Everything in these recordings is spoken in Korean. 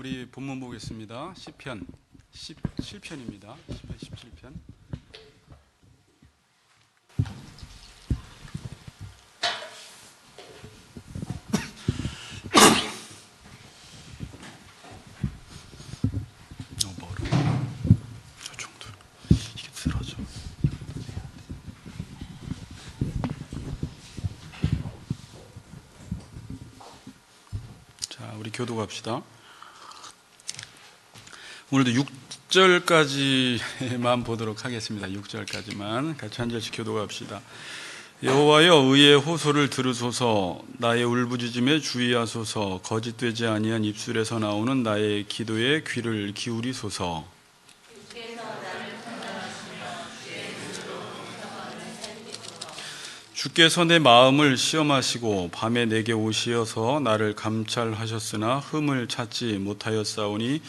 우리 본문 보겠습니다. 시편 17편입니다. 시편 17편. 저정도 이게 쓰러져. 자, 우리 교도 갑시다. 오늘도 6절까지만 보도록 하겠습니다. 6절까지만 같이 한 절씩 교도합시다. 여호와여, 의의 호소를 들으소서. 나의 울부짖음에 주의하소서. 거짓되지 아니한 입술에서 나오는 나의 기도에 귀를 기울이소서. 주께서 내 마음을 시험하시고 밤에 내게 오시어서 나를 감찰하셨으나 흠을 찾지 못하였사오니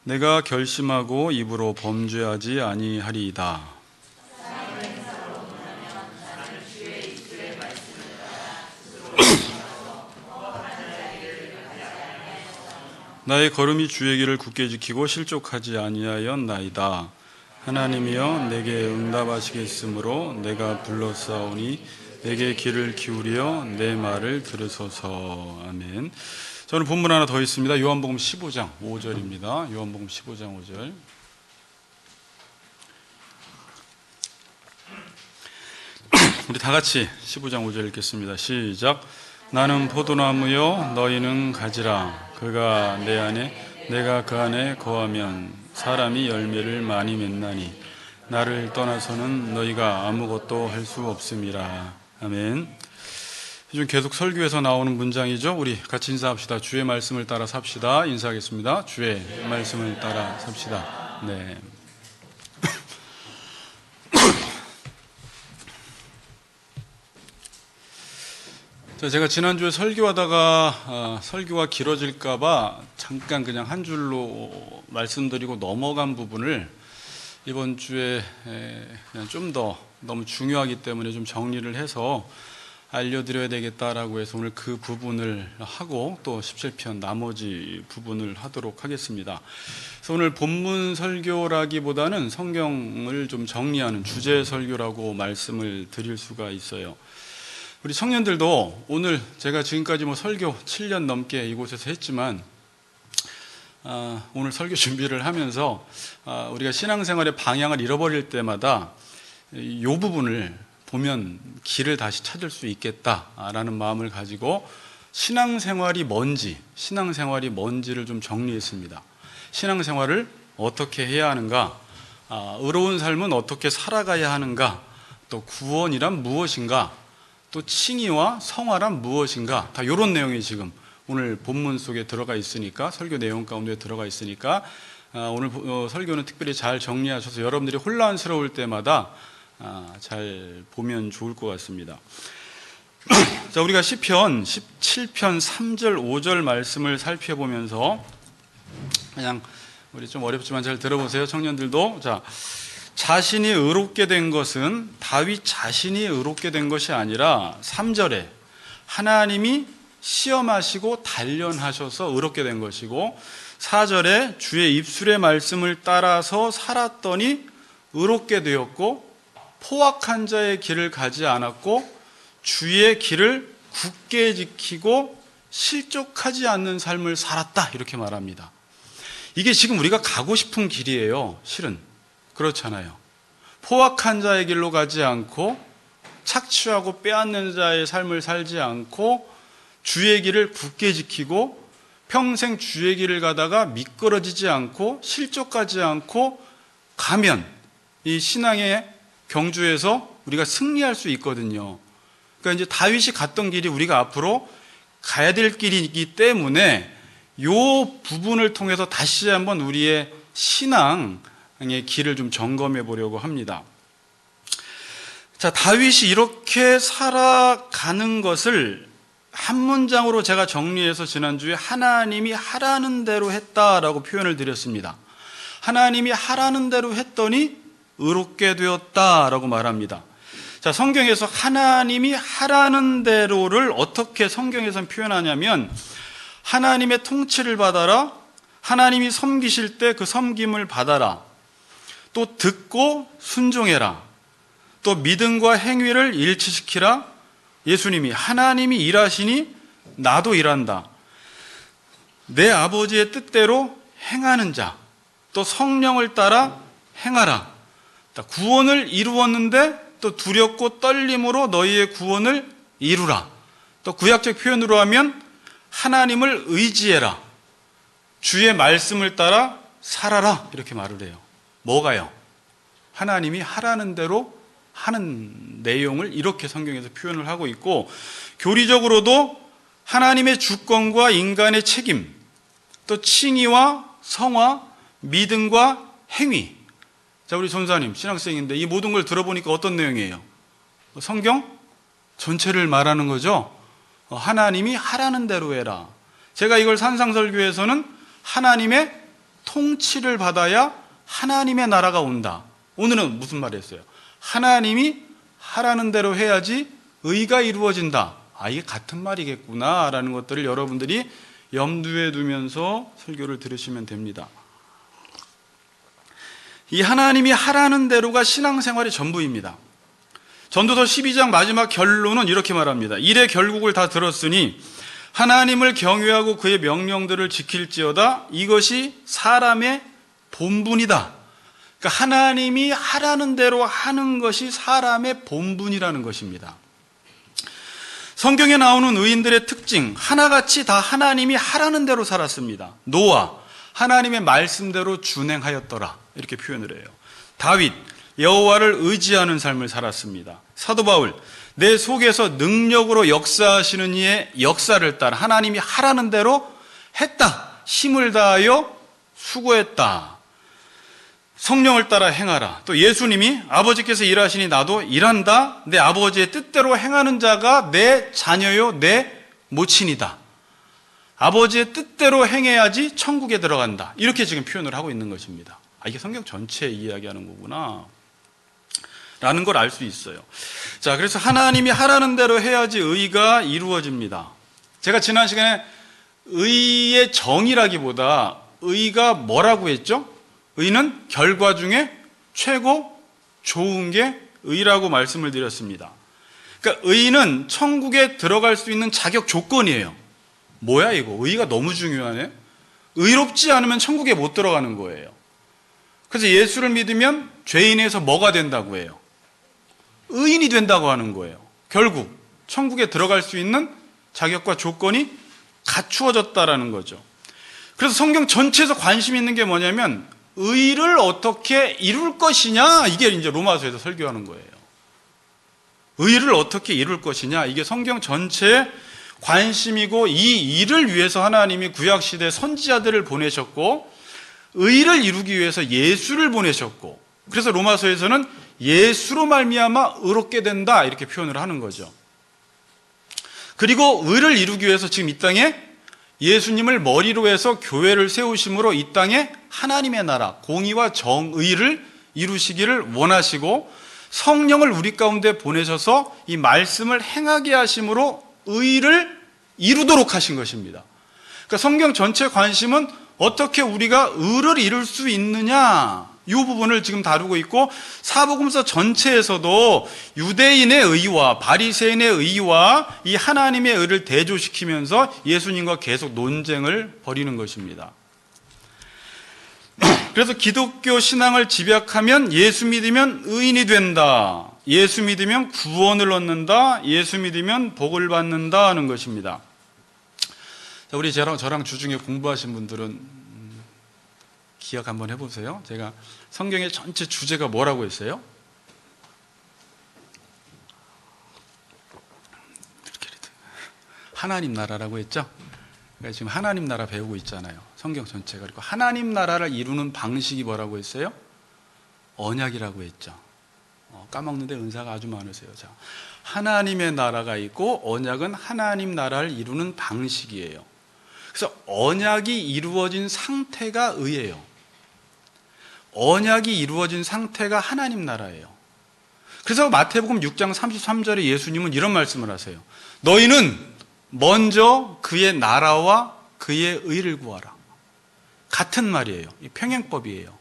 내가 결심하고 입으로 범죄하지 아니하리이다. 나의 걸음이 주의 길을 굳게 지키고 실족하지 아니하였나이다. 하나님이여, 내게 응답하시겠으므로 내가 불렀사오니 내게 귀를 기울여 내 말을 들으소서. 아멘. 저는 본문 하나 더 있습니다. 요한복음 15장 5절입니다. 요한복음 15장 5절. 우리 다 같이 15장 5절 읽겠습니다. 시작. 나는 포도나무요 너희는 가지라. 그가 내 안에 내가 그 안에 거하면 사람이 열매를 많이 맺나니 나를 떠나서는 너희가 아무것도 할 수 없음이라. 아멘. 요즘 계속 설교에서 나오는 문장이죠. 우리 같이 인사합시다. 주의 말씀을 따라 삽시다. 인사하겠습니다. 주의 말씀을 따라 삽시다. 네. 자, 제가 지난주에 설교하다가 설교가 길어질까봐 잠깐 그냥 한 줄로 말씀드리고 넘어간 부분을 이번 주에 그냥 좀 더 너무 중요하기 때문에 좀 정리를 해서 알려드려야 되겠다라고 해서 오늘 그 부분을 하고 또 17편 나머지 부분을 하도록 하겠습니다. 그래서 오늘 본문 설교라기보다는 성경을 좀 정리하는 주제 설교라고 말씀을 드릴 수가 있어요. 우리 청년들도 오늘 제가 지금까지 설교 7년 넘게 이곳에서 했지만 오늘 설교 준비를 하면서 우리가 신앙생활의 방향을 잃어버릴 때마다 이 부분을 보면 길을 다시 찾을 수 있겠다라는 마음을 가지고 신앙생활이 뭔지를 좀 정리했습니다. 신앙생활을 어떻게 해야 하는가, 의로운 삶은 어떻게 살아가야 하는가, 또 구원이란 무엇인가, 또 칭의와 성화란 무엇인가, 다 이런 내용이 지금 오늘 본문 속에 들어가 있으니까, 설교 내용 가운데 들어가 있으니까 오늘 설교는 특별히 잘 정리하셔서 여러분들이 혼란스러울 때마다 잘 보면 좋을 것 같습니다. 자, 우리가 시편 17편 3절 5절 말씀을 살펴보면서 그냥 우리 좀 어렵지만 잘 들어보세요. 청년들도. 자, 자신이 의롭게 된 것은 다윗 자신이 의롭게 된 것이 아니라 3절에 하나님이 시험하시고 단련하셔서 의롭게 된 것이고, 4절에 주의 입술의 말씀을 따라서 살았더니 의롭게 되었고, 포악한 자의 길을 가지 않았고 주의 길을 굳게 지키고 실족하지 않는 삶을 살았다, 이렇게 말합니다. 이게 지금 우리가 가고 싶은 길이에요. 실은 그렇잖아요. 포악한 자의 길로 가지 않고 착취하고 빼앗는 자의 삶을 살지 않고 주의 길을 굳게 지키고 평생 주의 길을 가다가 미끄러지지 않고 실족하지 않고 가면 이 신앙의 경주에서 우리가 승리할 수 있거든요. 그러니까 이제 다윗이 갔던 길이 우리가 앞으로 가야 될 길이기 때문에 이 부분을 통해서 다시 한번 우리의 신앙의 길을 좀 점검해 보려고 합니다. 자, 다윗이 이렇게 살아가는 것을 한 문장으로 제가 정리해서 지난주에 하나님이 하라는 대로 했다라고 표현을 드렸습니다. 하나님이 하라는 대로 했더니 의롭게 되었다라고 말합니다. 자, 성경에서 하나님이 하라는 대로를 어떻게 성경에서는 표현하냐면 하나님의 통치를 받아라, 하나님이 섬기실 때 그 섬김을 받아라. 또 듣고 순종해라. 또 믿음과 행위를 일치시키라. 예수님이 하나님이 일하시니 나도 일한다. 내 아버지의 뜻대로 행하는 자, 또 성령을 따라 행하라. 구원을 이루었는데 또 두렵고 떨림으로 너희의 구원을 이루라. 또 구약적 표현으로 하면 하나님을 의지해라. 주의 말씀을 따라 살아라. 이렇게 말을 해요. 뭐가요? 하나님이 하라는 대로 하는 내용을 이렇게 성경에서 표현을 하고 있고, 교리적으로도 하나님의 주권과 인간의 책임, 또 칭의와 성화, 믿음과 행위. 자, 우리 전사님 신학생인데 이 모든 걸 들어보니까 어떤 내용이에요? 성경 전체를 말하는 거죠. 하나님이 하라는 대로 해라. 제가 이걸 산상설교에서는 하나님의 통치를 받아야 하나님의 나라가 온다. 오늘은 무슨 말을 했어요? 하나님이 하라는 대로 해야지 의가 이루어진다. 이게 같은 말이겠구나 라는 것들을 여러분들이 염두에 두면서 설교를 들으시면 됩니다. 이 하나님이 하라는 대로가 신앙생활의 전부입니다. 전도서 12장 마지막 결론은 이렇게 말합니다. 일의 결국을 다 들었으니 하나님을 경외하고 그의 명령들을 지킬지어다. 이것이 사람의 본분이다. 그러니까 하나님이 하라는 대로 하는 것이 사람의 본분이라는 것입니다. 성경에 나오는 의인들의 특징 하나같이 다 하나님이 하라는 대로 살았습니다. 노아, 하나님의 말씀대로 준행하였더라. 이렇게 표현을 해요. 다윗, 여호와를 의지하는 삶을 살았습니다. 사도 바울, 내 속에서 능력으로 역사하시는 이의 역사를 따라 하나님이 하라는 대로 했다. 힘을 다하여 수고했다. 성령을 따라 행하라. 또 예수님이 아버지께서 일하시니 나도 일한다. 내 아버지의 뜻대로 행하는 자가 내 자녀요 내 모친이다. 아버지의 뜻대로 행해야지 천국에 들어간다. 이렇게 지금 표현을 하고 있는 것입니다. 이게 성경 전체에 이야기하는 거구나 라는 걸 알 수 있어요. 자, 그래서 하나님이 하라는 대로 해야지 의가 이루어집니다. 제가 지난 시간에 의의 정의라기보다 의가 뭐라고 했죠? 의는 결과 중에 최고 좋은 게 의라고 말씀을 드렸습니다. 그러니까 의는 천국에 들어갈 수 있는 자격 조건이에요. 뭐야 이거? 의가 너무 중요하네. 의롭지 않으면 천국에 못 들어가는 거예요. 그래서 예수를 믿으면 죄인에서 뭐가 된다고 해요? 의인이 된다고 하는 거예요. 결국 천국에 들어갈 수 있는 자격과 조건이 갖추어졌다라는 거죠. 그래서 성경 전체에서 관심 있는 게 뭐냐면 의를 어떻게 이룰 것이냐, 이게 이제 로마서에서 설교하는 거예요. 의를 어떻게 이룰 것이냐, 이게 성경 전체의 관심이고, 이 일을 위해서 하나님이 구약시대 선지자들을 보내셨고 의를 이루기 위해서 예수를 보내셨고, 그래서 로마서에서는 예수로 말미암아 의롭게 된다 이렇게 표현을 하는 거죠. 그리고 의를 이루기 위해서 지금 이 땅에 예수님을 머리로 해서 교회를 세우심으로 이 땅에 하나님의 나라, 공의와 정의를 이루시기를 원하시고, 성령을 우리 가운데 보내셔서 이 말씀을 행하게 하심으로 의를 이루도록 하신 것입니다. 그러니까 성경 전체 관심은 어떻게 우리가 의를 이룰 수 있느냐, 이 부분을 지금 다루고 있고, 사복음서 전체에서도 유대인의 의와 바리새인의 의와 이 하나님의 의를 대조시키면서 예수님과 계속 논쟁을 벌이는 것입니다. 그래서 기독교 신앙을 집약하면 예수 믿으면 의인이 된다, 예수 믿으면 구원을 얻는다, 예수 믿으면 복을 받는다 하는 것입니다. 자, 우리 저랑 주중에 공부하신 분들은 기억 한번 해보세요. 제가 성경의 전체 주제가 뭐라고 했어요? 하나님 나라라고 했죠? 그러니까 지금 하나님 나라 배우고 있잖아요. 성경 전체가. 그리고 하나님 나라를 이루는 방식이 뭐라고 했어요? 언약이라고 했죠. 까먹는데 은사가 아주 많으세요. 자, 하나님의 나라가 있고 언약은 하나님 나라를 이루는 방식이에요. 그래서 언약이 이루어진 상태가 의예요. 언약이 이루어진 상태가 하나님 나라예요. 그래서 마태복음 6장 33절에 예수님은 이런 말씀을 하세요. 너희는 먼저 그의 나라와 그의 의를 구하라. 같은 말이에요. 이 평행법이에요.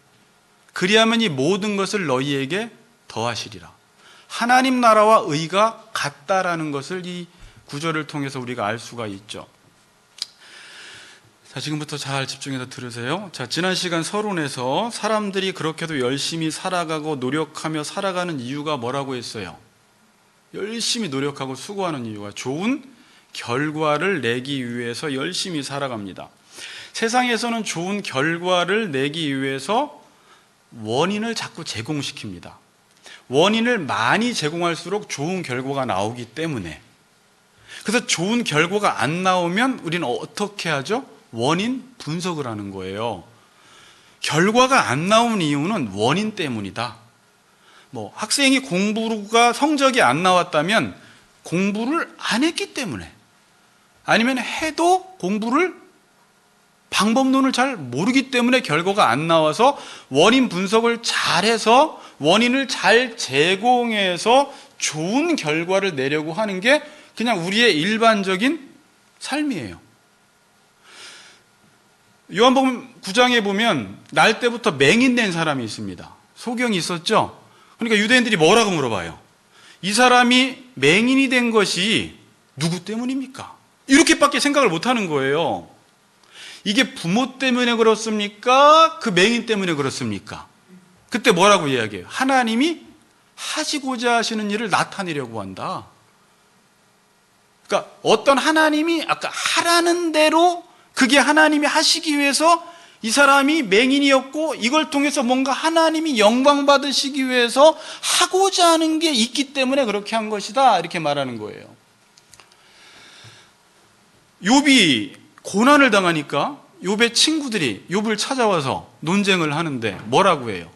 그리하면 이 모든 것을 너희에게 더하시리라. 하나님 나라와 의가 같다라는 것을 이 구절을 통해서 우리가 알 수가 있죠. 자, 지금부터 잘 집중해서 들으세요. 자, 지난 시간 서론에서 사람들이 그렇게도 열심히 살아가고 노력하며 살아가는 이유가 뭐라고 했어요? 열심히 노력하고 수고하는 이유가 좋은 결과를 내기 위해서 열심히 살아갑니다. 세상에서는 좋은 결과를 내기 위해서 원인을 자꾸 제공시킵니다. 원인을 많이 제공할수록 좋은 결과가 나오기 때문에. 그래서 좋은 결과가 안 나오면 우리는 어떻게 하죠? 원인 분석을 하는 거예요. 결과가 안 나온 이유는 원인 때문이다. 학생이 공부가 성적이 안 나왔다면 공부를 안 했기 때문에, 아니면 해도 공부를 방법론을 잘 모르기 때문에 결과가 안 나와서 원인 분석을 잘해서 원인을 잘 제공해서 좋은 결과를 내려고 하는 게 그냥 우리의 일반적인 삶이에요. 요한복음 9장에 보면 날 때부터 맹인된 사람이 있습니다. 소경이 있었죠. 그러니까 유대인들이 뭐라고 물어봐요? 이 사람이 맹인이 된 것이 누구 때문입니까? 이렇게밖에 생각을 못하는 거예요. 이게 부모 때문에 그렇습니까? 그 맹인 때문에 그렇습니까? 그때 뭐라고 이야기해요? 하나님이 하시고자 하시는 일을 나타내려고 한다. 그러니까 어떤 하나님이 아까 하라는 대로 그게 하나님이 하시기 위해서 이 사람이 맹인이었고 이걸 통해서 뭔가 하나님이 영광 받으시기 위해서 하고자 하는 게 있기 때문에 그렇게 한 것이다, 이렇게 말하는 거예요. 욥이 고난을 당하니까 욥의 친구들이 욥을 찾아와서 논쟁을 하는데 뭐라고 해요?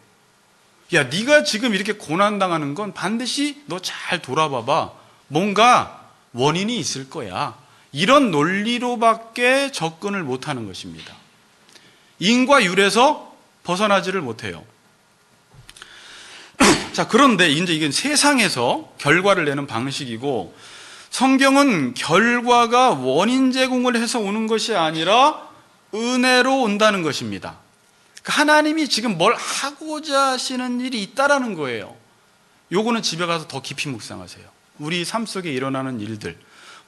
야, 네가 지금 이렇게 고난당하는 건 반드시 너 잘 돌아봐봐. 뭔가 원인이 있을 거야. 이런 논리로밖에 접근을 못하는 것입니다. 인과 율에서 벗어나지를 못해요. 자, 그런데 이제 이건 세상에서 결과를 내는 방식이고, 성경은 결과가 원인 제공을 해서 오는 것이 아니라 은혜로 온다는 것입니다. 하나님이 지금 뭘 하고자 하시는 일이 있다라는 거예요. 요거는 집에 가서 더 깊이 묵상하세요. 우리 삶 속에 일어나는 일들,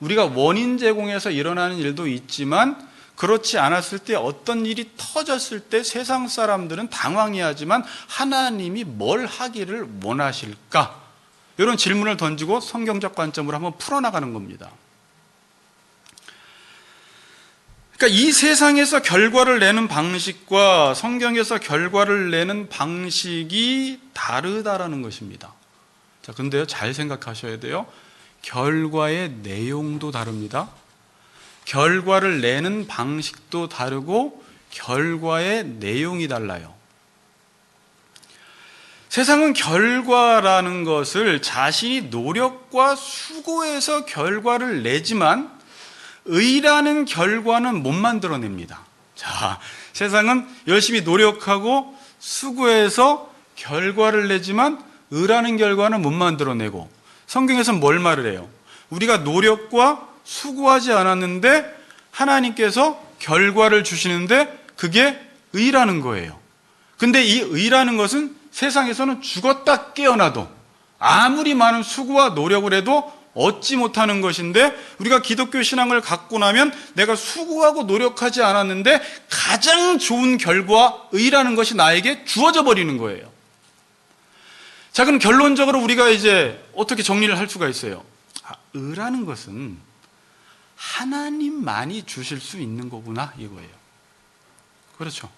우리가 원인 제공해서 일어나는 일도 있지만 그렇지 않았을 때, 어떤 일이 터졌을 때 세상 사람들은 당황해하지만 하나님이 뭘 하기를 원하실까? 이런 질문을 던지고 성경적 관점으로 한번 풀어나가는 겁니다. 그러니까 이 세상에서 결과를 내는 방식과 성경에서 결과를 내는 방식이 다르다라는 것입니다. 자, 근데요, 잘 생각하셔야 돼요. 결과의 내용도 다릅니다. 결과를 내는 방식도 다르고 결과의 내용이 달라요. 세상은 결과라는 것을 자신이 노력과 수고해서 결과를 내지만 의라는 결과는 못 만들어냅니다. 자, 세상은 열심히 노력하고 수고해서 결과를 내지만 의라는 결과는 못 만들어내고, 성경에서는 뭘 말을 해요? 우리가 노력과 수고하지 않았는데 하나님께서 결과를 주시는데 그게 의라는 거예요. 근데 이 의라는 것은 세상에서는 죽었다 깨어나도 아무리 많은 수고와 노력을 해도 얻지 못하는 것인데, 우리가 기독교 신앙을 갖고 나면 내가 수고하고 노력하지 않았는데 가장 좋은 결과, 의라는 것이 나에게 주어져 버리는 거예요. 자, 그럼 결론적으로 우리가 이제 어떻게 정리를 할 수가 있어요? 의라는 것은 하나님만이 주실 수 있는 거구나, 이거예요. 그렇죠.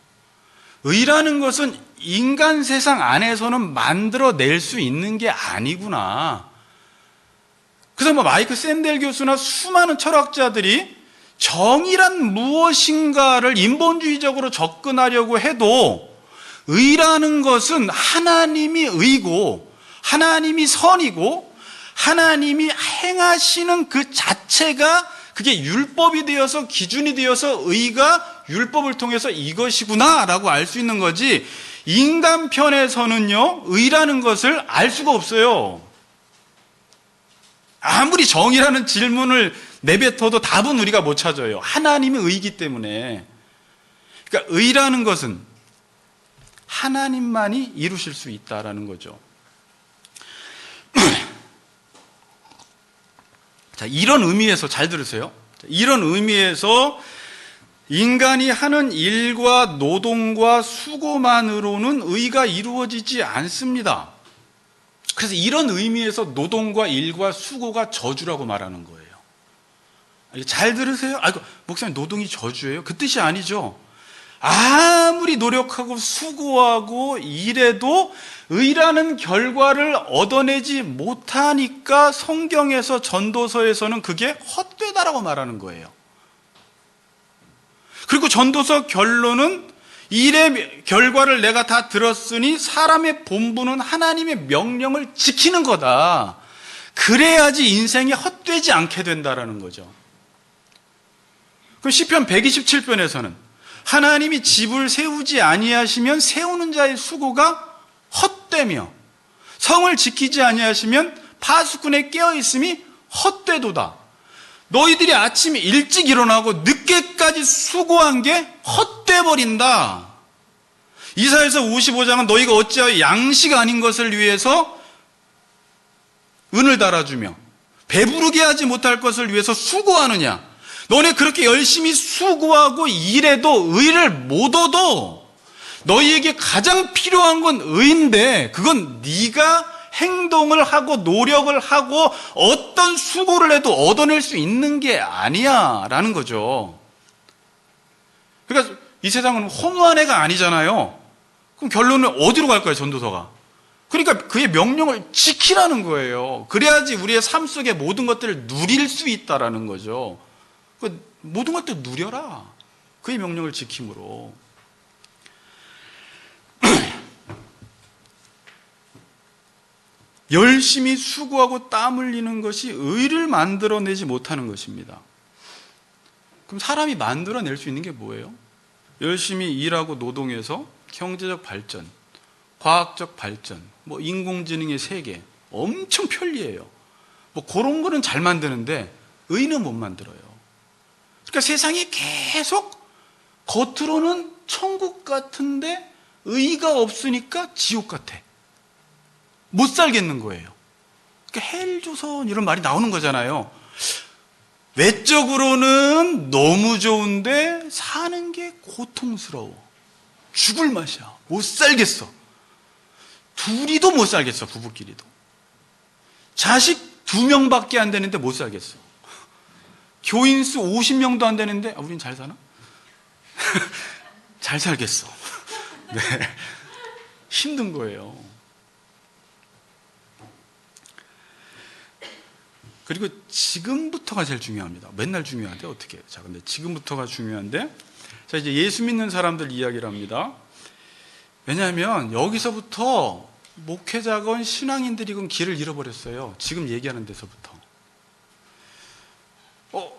의라는 것은 인간 세상 안에서는 만들어낼 수 있는 게 아니구나. 그래서 마이크 샌델 교수나 수많은 철학자들이 정의란 무엇인가를 인본주의적으로 접근하려고 해도 의라는 것은 하나님이 의고 하나님이 선이고 하나님이 행하시는 그 자체가 그게 율법이 되어서 기준이 되어서 의가 율법을 통해서 이것이구나 라고 알 수 있는 거지, 인간 편에서는요 의라는 것을 알 수가 없어요. 아무리 정의라는 질문을 내뱉어도 답은 우리가 못 찾아요. 하나님의 의이기 때문에. 그러니까 의라는 것은 하나님만이 이루실 수 있다라는 거죠. 자, 이런 의미에서 잘 들으세요. 이런 의미에서 인간이 하는 일과 노동과 수고만으로는 의가 이루어지지 않습니다. 그래서 이런 의미에서 노동과 일과 수고가 저주라고 말하는 거예요. 잘 들으세요? 아이고, 목사님 노동이 저주예요? 그 뜻이 아니죠. 아무리 노력하고 수고하고 일해도 의라는 결과를 얻어내지 못하니까 성경에서 전도서에서는 그게 헛되다라고 말하는 거예요. 그리고 전도서 결론은 일의 결과를 내가 다 들었으니 사람의 본분은 하나님의 명령을 지키는 거다. 그래야지 인생이 헛되지 않게 된다라는 거죠. 그 시편 127편에서는 하나님이 집을 세우지 아니하시면 세우는 자의 수고가 헛되며 성을 지키지 아니하시면 파수꾼의 깨어있음이 헛되도다. 너희들이 아침에 일찍 일어나고 늦게까지 수고한 게 헛되버린다. 이사야서 55장은 너희가 어찌하여 양식 아닌 것을 위해서 은을 달아주며 배부르게 하지 못할 것을 위해서 수고하느냐. 너네 그렇게 열심히 수고하고 일해도 의를 못 얻어. 너희에게 가장 필요한 건 의인데 그건 네가 행동을 하고 노력을 하고 어떤 수고를 해도 얻어낼 수 있는 게 아니야 라는 거죠. 그러니까 이 세상은 허무한 애가 아니잖아요. 그럼 결론은 어디로 갈까요, 전도서가? 그러니까 그의 명령을 지키라는 거예요. 그래야지 우리의 삶 속의 모든 것들을 누릴 수 있다라는 거죠. 모든 것들 누려라. 그의 명령을 지킴으로. 열심히 수고하고 땀 흘리는 것이 의를 만들어내지 못하는 것입니다. 그럼 사람이 만들어낼 수 있는 게 뭐예요? 열심히 일하고 노동해서 경제적 발전, 과학적 발전, 인공지능의 세계 엄청 편리해요. 그런 거는 잘 만드는데 의는 못 만들어요. 그러니까 세상이 계속 겉으로는 천국 같은데 의가 없으니까 지옥 같아. 못 살겠는 거예요. 그러니까 헬조선 이런 말이 나오는 거잖아요. 외적으로는 너무 좋은데 사는 게 고통스러워. 죽을 맛이야. 못 살겠어. 둘이도 못 살겠어, 부부끼리도. 자식 2명밖에 안 되는데 못 살겠어. 교인 수 50명도 안 되는데 우린 잘 사나? 잘 살겠어. 네. 힘든 거예요. 그리고 지금부터가 제일 중요합니다. 맨날 중요한데 어떻게 해요? 자, 근데 지금부터가 중요한데, 자, 이제 예수 믿는 사람들 이야기를 합니다. 왜냐하면 여기서부터 목회자건 신앙인들이건 길을 잃어버렸어요. 지금 얘기하는 데서부터.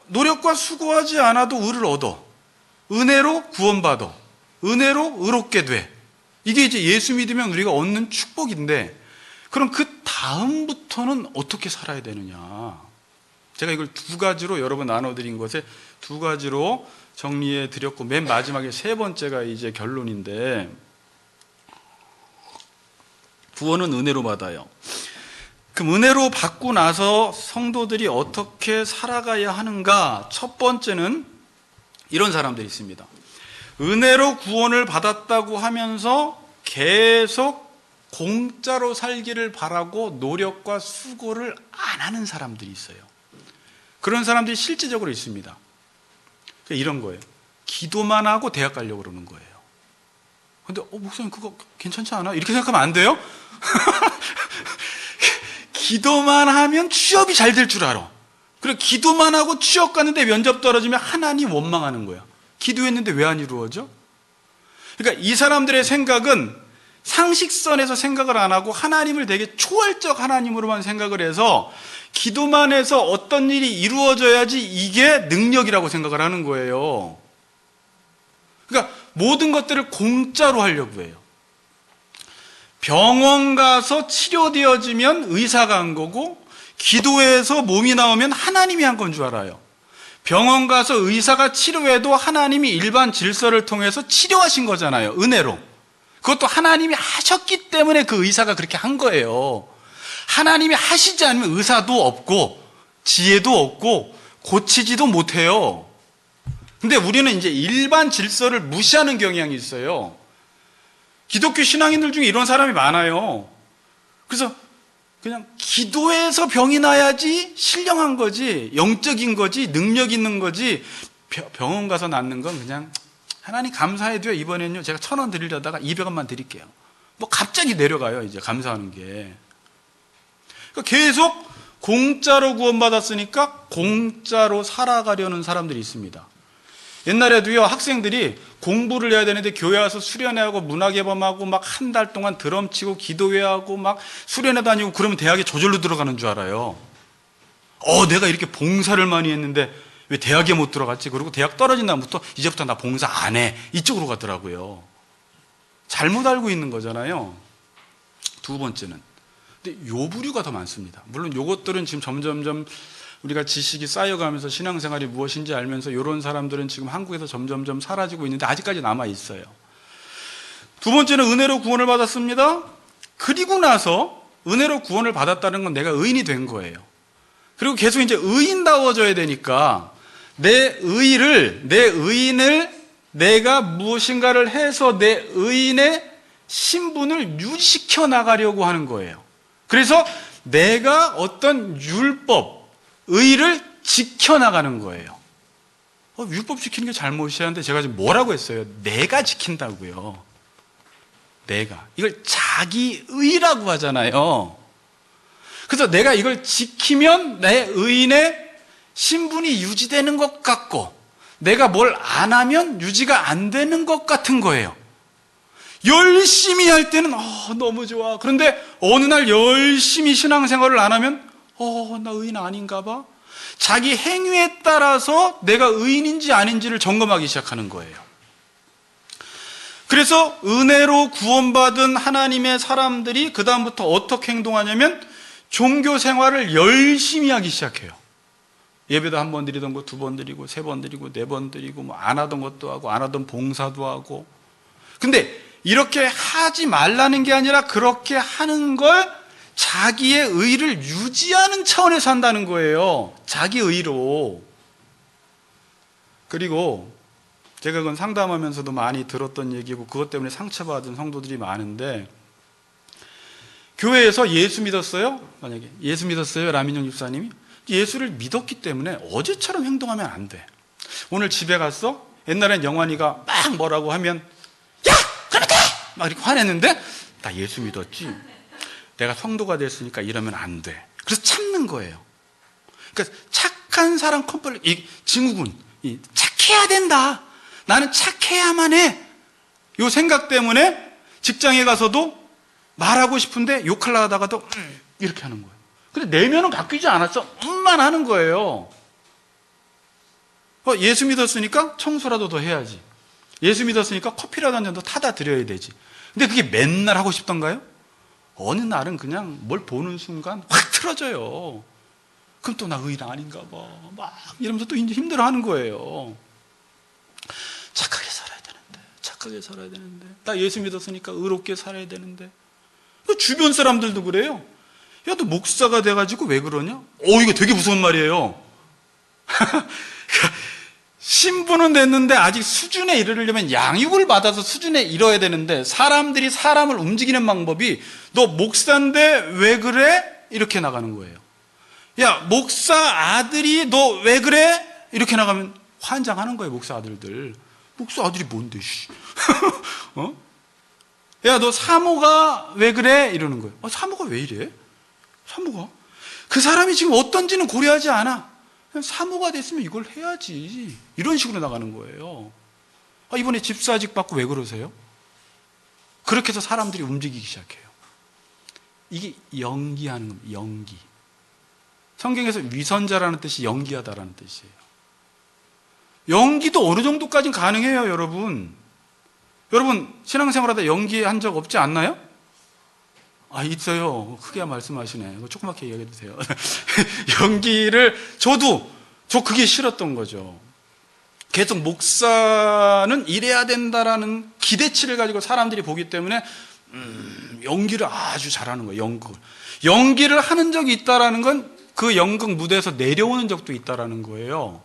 노력과 수고하지 않아도 의를 얻어. 은혜로 구원받아. 은혜로 의롭게 돼. 이게 이제 예수 믿으면 우리가 얻는 축복인데, 그럼 그 다음부터는 어떻게 살아야 되느냐. 제가 이걸 2가지로 여러 번 나눠드린 것에 2가지로 정리해 드렸고, 맨 마지막에 3번째가 이제 결론인데, 구원은 은혜로 받아요. 그럼 은혜로 받고 나서 성도들이 어떻게 살아가야 하는가? 첫 번째는 이런 사람들이 있습니다. 은혜로 구원을 받았다고 하면서 계속 공짜로 살기를 바라고 노력과 수고를 안 하는 사람들이 있어요. 그런 사람들이 실제적으로 있습니다. 이런 거예요. 기도만 하고 대학 가려고 그러는 거예요. 근데 목사님 그거 괜찮지 않아? 이렇게 생각하면 안 돼요? 기도만 하면 취업이 잘 될 줄 알아. 그리고 기도만 하고 취업 가는데 면접 떨어지면 하나님 원망하는 거야. 기도했는데 왜 안 이루어져? 그러니까 이 사람들의 생각은 상식선에서 생각을 안 하고 하나님을 되게 초월적 하나님으로만 생각을 해서 기도만 해서 어떤 일이 이루어져야지 이게 능력이라고 생각을 하는 거예요. 그러니까 모든 것들을 공짜로 하려고 해요. 병원 가서 치료되어지면 의사가 한 거고, 기도해서 몸이 나오면 하나님이 한 건 줄 알아요. 병원 가서 의사가 치료해도 하나님이 일반 질서를 통해서 치료하신 거잖아요. 은혜로. 그것도 하나님이 하셨기 때문에 그 의사가 그렇게 한 거예요. 하나님이 하시지 않으면 의사도 없고 지혜도 없고 고치지도 못해요. 근데 우리는 이제 일반 질서를 무시하는 경향이 있어요. 기독교 신앙인들 중에 이런 사람이 많아요. 그래서 그냥 기도해서 병이 나야지 신령한 거지, 영적인 거지, 능력 있는 거지, 병원 가서 낫는 건 그냥 하나님 감사해도요, 이번에는요 제가 1,000원 드리려다가 200원만 드릴게요. 뭐 갑자기 내려가요, 이제 감사하는 게. 그러니까 계속 공짜로 구원받았으니까 공짜로 살아가려는 사람들이 있습니다. 옛날에도요, 학생들이 공부를 해야 되는데 교회 와서 수련회하고 문화개범하고 막 한 달 동안 드럼 치고 기도회하고 막 수련회 다니고 그러면 대학에 저절로 들어가는 줄 알아요. 내가 이렇게 봉사를 많이 했는데 왜 대학에 못 들어갔지? 그리고 대학 떨어진 다음부터 이제부터 나 봉사 안 해. 이쪽으로 가더라고요. 잘못 알고 있는 거잖아요. 두 번째는. 근데 요 부류가 더 많습니다. 물론 요것들은 지금 점점점 우리가 지식이 쌓여가면서 신앙생활이 무엇인지 알면서 이런 사람들은 지금 한국에서 점점점 사라지고 있는데 아직까지 남아 있어요. 두 번째는 은혜로 구원을 받았습니다. 그리고 나서 은혜로 구원을 받았다는 건 내가 의인이 된 거예요. 그리고 계속 이제 의인다워져야 되니까 내 의인을 내가 무엇인가를 해서 내 의인의 신분을 유지시켜 나가려고 하는 거예요. 그래서 내가 어떤 율법, 의를 지켜나가는 거예요. 율법 지키는 게 잘못이라는데 제가 지금 뭐라고 했어요? 내가 지킨다고요. 내가. 이걸 자기의라고 하잖아요. 그래서 내가 이걸 지키면 내 의인의 신분이 유지되는 것 같고 내가 뭘 안 하면 유지가 안 되는 것 같은 거예요. 열심히 할 때는 너무 좋아. 그런데 어느 날 열심히 신앙생활을 안 하면 나 의인 아닌가 봐. 자기 행위에 따라서 내가 의인인지 아닌지를 점검하기 시작하는 거예요. 그래서 은혜로 구원받은 하나님의 사람들이 그 다음부터 어떻게 행동하냐면 종교 생활을 열심히 하기 시작해요. 예배도 1번 드리던 거 2번 드리고 3번 드리고 4번 드리고 뭐 안 하던 것도 하고 안 하던 봉사도 하고. 근데 이렇게 하지 말라는 게 아니라 그렇게 하는 걸 자기의 의를 유지하는 차원에서 한다는 거예요. 자기 의로. 그리고 제가 그건 상담하면서도 많이 들었던 얘기고 그것 때문에 상처받은 성도들이 많은데 교회에서 예수 믿었어요? 만약에 예수 믿었어요, 라민영 집사님이? 예수를 믿었기 때문에 어제처럼 행동하면 안 돼. 오늘 집에 갔어? 옛날엔 영환이가 막 뭐라고 하면 야! 그렇게! 막 이렇게 화냈는데 나 예수 믿었지? 내가 성도가 됐으니까 이러면 안 돼. 그래서 참는 거예요. 그러니까 착한 사람 컴플렉스, 증후군, 착해야 된다. 나는 착해야만 해. 이 생각 때문에 직장에 가서도 말하고 싶은데 욕하려고 하다가도 이렇게 하는 거예요. 근데 내면은 바뀌지 않았어. 만 하는 거예요. 예수 믿었으니까 청소라도 더 해야지. 예수 믿었으니까 커피라도 한 잔 더 타다 드려야 되지. 근데 그게 맨날 하고 싶던가요? 어느 날은 그냥 뭘 보는 순간 확 틀어져요. 그럼 또 나 의인 아닌가 봐. 막 이러면서 또 이제 힘들어하는 거예요. 착하게 살아야 되는데, 착하게 살아야 되는데, 나 예수 믿었으니까 의롭게 살아야 되는데. 주변 사람들도 그래요. 야, 너 목사가 돼가지고 왜 그러냐? 이거 되게 무서운 말이에요. 신분은 됐는데 아직 수준에 이르려면 양육을 받아서 수준에 이뤄야 되는데 사람들이 사람을 움직이는 방법이 너 목사인데 왜 그래? 이렇게 나가는 거예요. 야, 목사 아들이 너 왜 그래? 이렇게 나가면 환장하는 거예요, 목사 아들들. 목사 아들이 뭔데, 씨. 야, 너 사모가 왜 그래? 이러는 거예요. 사모가 왜 이래? 사모가? 그 사람이 지금 어떤지는 고려하지 않아. 그냥 사모가 됐으면 이걸 해야지. 이런 식으로 나가는 거예요. 이번에 집사직 받고 왜 그러세요? 그렇게 해서 사람들이 움직이기 시작해요. 이게 연기하는 겁니다. 연기. 성경에서 위선자라는 뜻이 연기하다라는 뜻이에요. 연기도 어느 정도까지는 가능해요, 여러분. 여러분 신앙생활하다 연기한 적 없지 않나요? 있어요. 크게 말씀하시네. 조그맣게 이야기해 주세요. 연기를 저도 저 그게 싫었던 거죠. 계속 목사는 이래야 된다라는 기대치를 가지고 사람들이 보기 때문에 연기를 아주 잘하는 거예요. 연기를 하는 적이 있다라는 건 그 연극 무대에서 내려오는 적도 있다라는 거예요.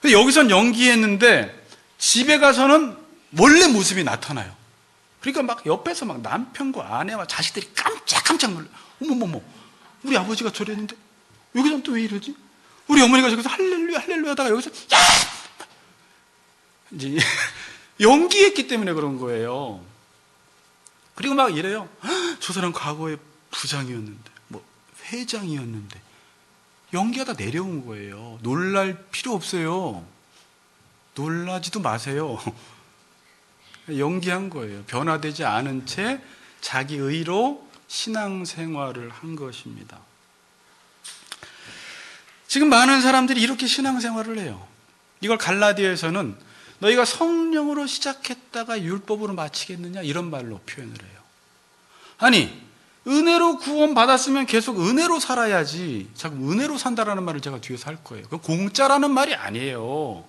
근데 여기선 연기했는데 집에 가서는 원래 모습이 나타나요. 그러니까 막 옆에서 막 남편과 아내와 자식들이 깜짝 놀라요. 어머머머, 우리 아버지가 저랬는데 여기서는 또 왜 이러지? 우리 어머니가 저기서 할렐루야 할렐루야 하다가 여기서 야! 이제 연기했기 때문에 그런 거예요. 그리고 막 이래요. 저 사람 과거에 부장이었는데 뭐 회장이었는데 연기하다 내려온 거예요. 놀랄 필요 없어요. 놀라지도 마세요. 연기한 거예요. 변화되지 않은 채 자기 의로 신앙생활을 한 것입니다. 지금 많은 사람들이 이렇게 신앙생활을 해요. 이걸 갈라디아에서는 너희가 성령으로 시작했다가 율법으로 마치겠느냐 이런 말로 표현을 해요. 아니, 은혜로 구원받았으면 계속 은혜로 살아야지. 자꾸 은혜로 산다라는 말을 제가 뒤에서 할 거예요. 그건 공짜라는 말이 아니에요.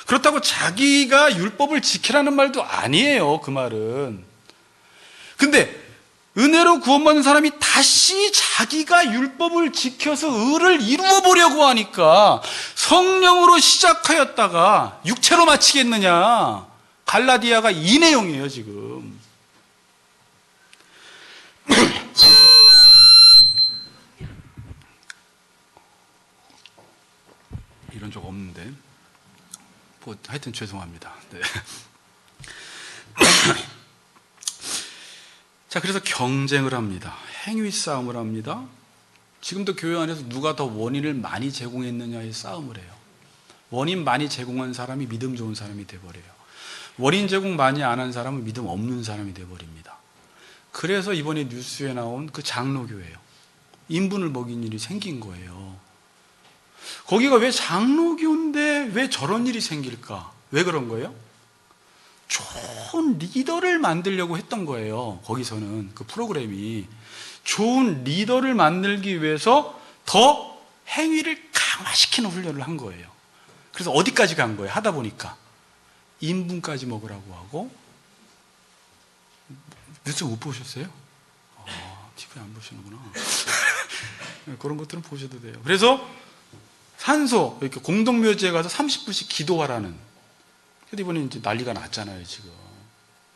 그렇다고 자기가 율법을 지키라는 말도 아니에요. 그 말은. 근데 은혜로 구원받은 사람이 다시 자기가 율법을 지켜서 의를 이루어 보려고 하니까 성령으로 시작하였다가 육체로 마치겠느냐. 갈라디아가 이 내용이에요, 지금. 이런 적 없는데. 뭐 하여튼 죄송합니다. 네. 자, 그래서 경쟁을 합니다. 행위 싸움을 합니다. 지금도 교회 안에서 누가 더 원인을 많이 제공했느냐의 싸움을 해요. 원인 많이 제공한 사람이 믿음 좋은 사람이 돼버려요. 원인 제공 많이 안 한 사람은 믿음 없는 사람이 돼버립니다. 그래서 이번에 뉴스에 나온 그 장로교회요. 인분을 먹인 일이 생긴 거예요. 거기가 왜 장로교인데 왜 저런 일이 생길까? 왜 그런 거예요? 좋은 리더를 만들려고 했던 거예요. 거기서는 그 프로그램이 좋은 리더를 만들기 위해서 더 행위를 강화시키는 훈련을 한 거예요. 그래서 어디까지 간 거예요? 하다 보니까 인분까지 먹으라고 하고. 뉴스 못 보셨어요? TV 안 보시는구나. 그런 것들은 보셔도 돼요. 그래서 산소, 이렇게 공동묘지에 가서 30분씩 기도하라는. 근데 이번에 이제 난리가 났잖아요, 지금.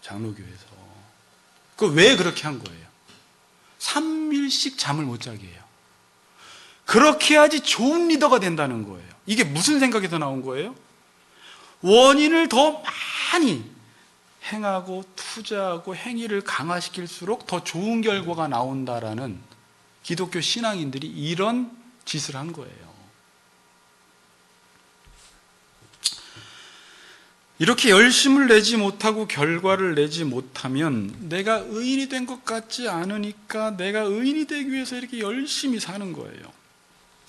장로교에서. 그 왜 그렇게 한 거예요? 3일씩 잠을 못 자게 해요. 그렇게 해야지 좋은 리더가 된다는 거예요. 이게 무슨 생각에서 나온 거예요? 원인을 더 많이 행하고 투자하고 행위를 강화시킬수록 더 좋은 결과가 나온다라는 기독교 신앙인들이 이런 짓을 한 거예요. 이렇게 열심을 내지 못하고 결과를 내지 못하면 내가 의인이 된 것 같지 않으니까 내가 의인이 되기 위해서 이렇게 열심히 사는 거예요.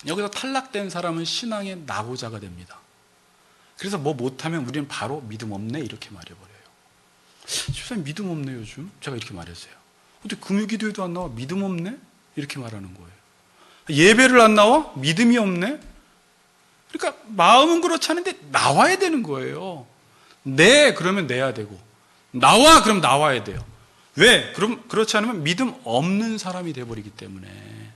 여기서 탈락된 사람은 신앙의 낙오자가 됩니다. 그래서 뭐 못하면 우리는 바로 믿음 없네 이렇게 말해버려요. 집사님 믿음 없네 요즘. 제가 이렇게 말했어요. 어떻게 금요기도에도 안 나와? 믿음 없네? 이렇게 말하는 거예요. 예배를 안 나와? 믿음이 없네? 그러니까 마음은 그렇지 않은데 나와야 되는 거예요. 네, 그러면 내야 되고 나와, 그럼 나와야 돼요. 왜? 그럼 그렇지 않으면 믿음 없는 사람이 돼버리기 때문에.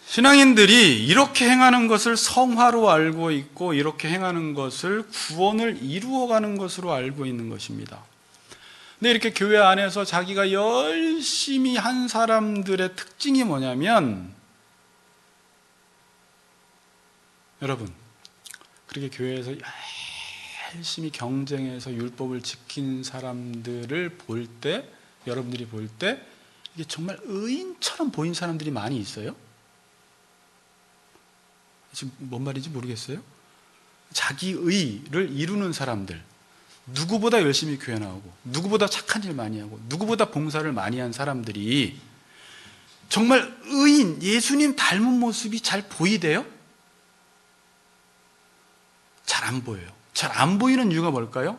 신앙인들이 이렇게 행하는 것을 성화로 알고 있고 이렇게 행하는 것을 구원을 이루어가는 것으로 알고 있는 것입니다. 근데 이렇게 교회 안에서 자기가 열심히 한 사람들의 특징이 뭐냐면, 여러분, 그렇게 교회에서 열심히 경쟁해서 율법을 지킨 사람들을 볼 때, 여러분들이 볼 때 이게 정말 의인처럼 보인 사람들이 많이 있어요? 지금 뭔 말인지 모르겠어요? 자기 의를 이루는 사람들, 누구보다 열심히 교회 나오고 누구보다 착한 일 많이 하고 누구보다 봉사를 많이 한 사람들이 정말 의인, 예수님 닮은 모습이 잘 보이대요? 잘 안 보여요. 잘 안 보이는 이유가 뭘까요?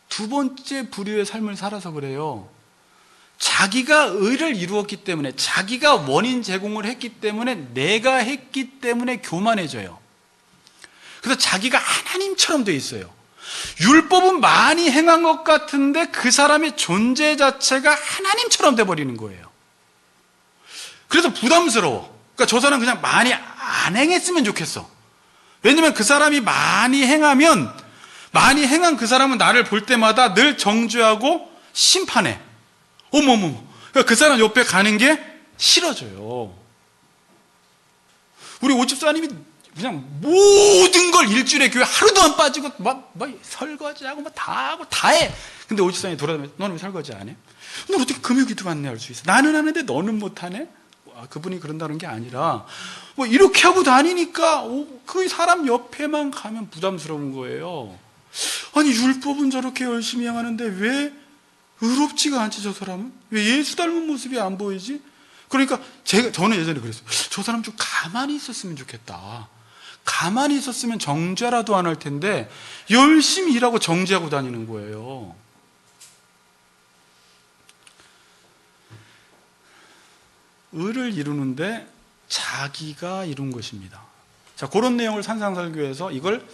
두 번째 부류의 삶을 살아서 그래요. 자기가 의를 이루었기 때문에, 자기가 원인 제공을 했기 때문에, 내가 했기 때문에 교만해져요. 그래서 자기가 하나님처럼 돼 있어요. 율법은 많이 행한 것 같은데 그 사람의 존재 자체가 하나님처럼 돼버리는 거예요. 그래서 부담스러워. 그러니까 저 사람 그냥 많이 안 행했으면 좋겠어. 왜냐면 그 사람이 많이 행하면, 많이 행한 그 사람은 나를 볼 때마다 늘 정죄하고 심판해. 어머머머. 그러니까 그 사람 옆에 가는 게 싫어져요. 우리 오집사님이 그냥 모든 걸 일주일에 교회 하루도 안 빠지고 막 설거지하고 막 다 하고 다 해. 근데 오집사님이 돌아다니면서 너는 왜 설거지 안 해? 넌 어떻게 금요기도 안 내 할 수 있어? 나는 하는데 너는 못 하네? 그분이 그런다는 게 아니라 뭐 이렇게 하고 다니니까 그 사람 옆에만 가면 부담스러운 거예요. 아니 율법은 저렇게 열심히 행하는데 왜 의롭지가 않지 저 사람은? 왜 예수 닮은 모습이 안 보이지? 그러니까 저는 예전에 그랬어요. 저 사람 좀 가만히 있었으면 좋겠다. 가만히 있었으면 정죄라도 안 할 텐데 열심히 일하고 정죄하고 다니는 거예요. 의를 이루는데 자기가 이룬 것입니다. 자, 그런 내용을 산상설교에서 이걸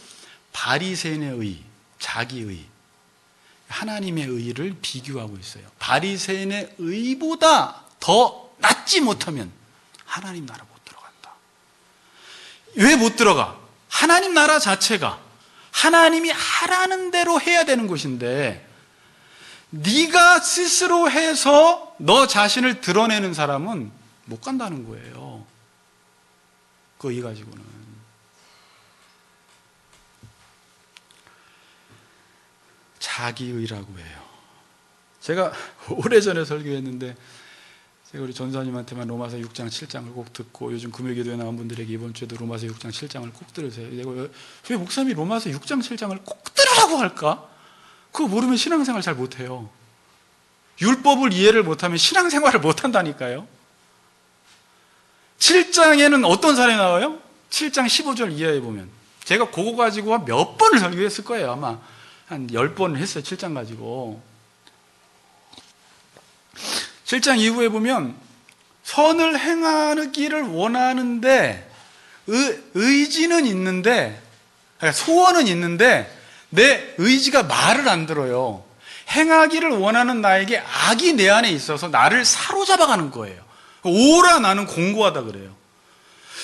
바리새인의 의, 자기의, 하나님의 의를 비교하고 있어요. 바리새인의 의보다 더 낫지 못하면 하나님 나라 못 들어간다. 왜 못 들어가? 하나님 나라 자체가 하나님이 하라는 대로 해야 되는 것인데, 네가 스스로 해서 너 자신을 드러내는 사람은 못 간다는 거예요. 그 의 가지고는. 자기의라고 해요. 제가 오래전에 설교했는데 제가 우리 전사님한테만 로마서 6장 7장을 꼭 듣고, 요즘 금요기도에 나온 분들에게 이번 주에도 로마서 6장 7장을 꼭 들으세요. 내가 왜 목사님이 로마서 6장 7장을 꼭 들으라고 할까? 그거 모르면 신앙생활 잘 못해요. 율법을 이해를 못하면 신앙생활을 못한다니까요. 7장에는 어떤 사례 나와요? 7장 15절 이하에 보면, 제가 그거 가지고 몇 번을 설교했을 거예요. 아마 한 10번을 했어요. 7장 가지고. 7장 이후에 보면 선을 행하기를 원하는데 의지는 있는데, 소원은 있는데 내 의지가 말을 안 들어요. 행하기를 원하는 나에게 악이 내 안에 있어서 나를 사로잡아가는 거예요. 오라 나는 공고하다 그래요.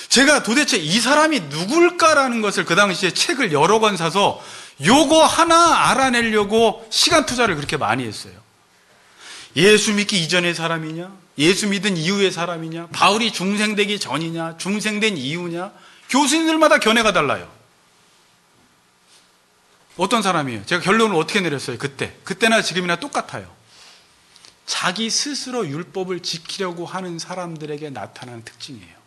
제가 도대체 이 사람이 누굴까라는 것을 그 당시에 책을 여러 권 사서 요거 하나 알아내려고 시간 투자를 그렇게 많이 했어요. 예수 믿기 이전의 사람이냐? 예수 믿은 이후의 사람이냐? 바울이 중생되기 전이냐? 중생된 이후냐? 교수님들마다 견해가 달라요. 어떤 사람이에요? 제가 결론을 어떻게 내렸어요? 그때나 지금이나 똑같아요. 자기 스스로 율법을 지키려고 하는 사람들에게 나타나는 특징이에요.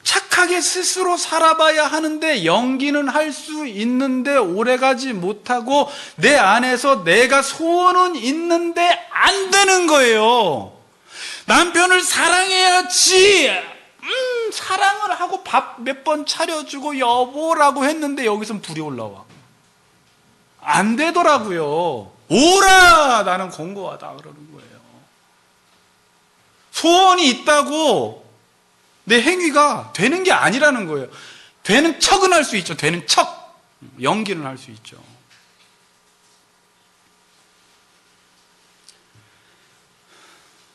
착하게 스스로 살아봐야 하는데, 연기는 할 수 있는데 오래가지 못하고, 내 안에서 내가 소원은 있는데 안 되는 거예요. 남편을 사랑해야지, 사랑을 하고 밥 몇 번 차려주고 여보라고 했는데 여기선 불이 올라와. 안 되더라고요. 오라 나는 공고하다 그러는 거예요. 소원이 있다고 내 행위가 되는 게 아니라는 거예요. 되는 척은 할 수 있죠. 되는 척. 연기는 할 수 있죠.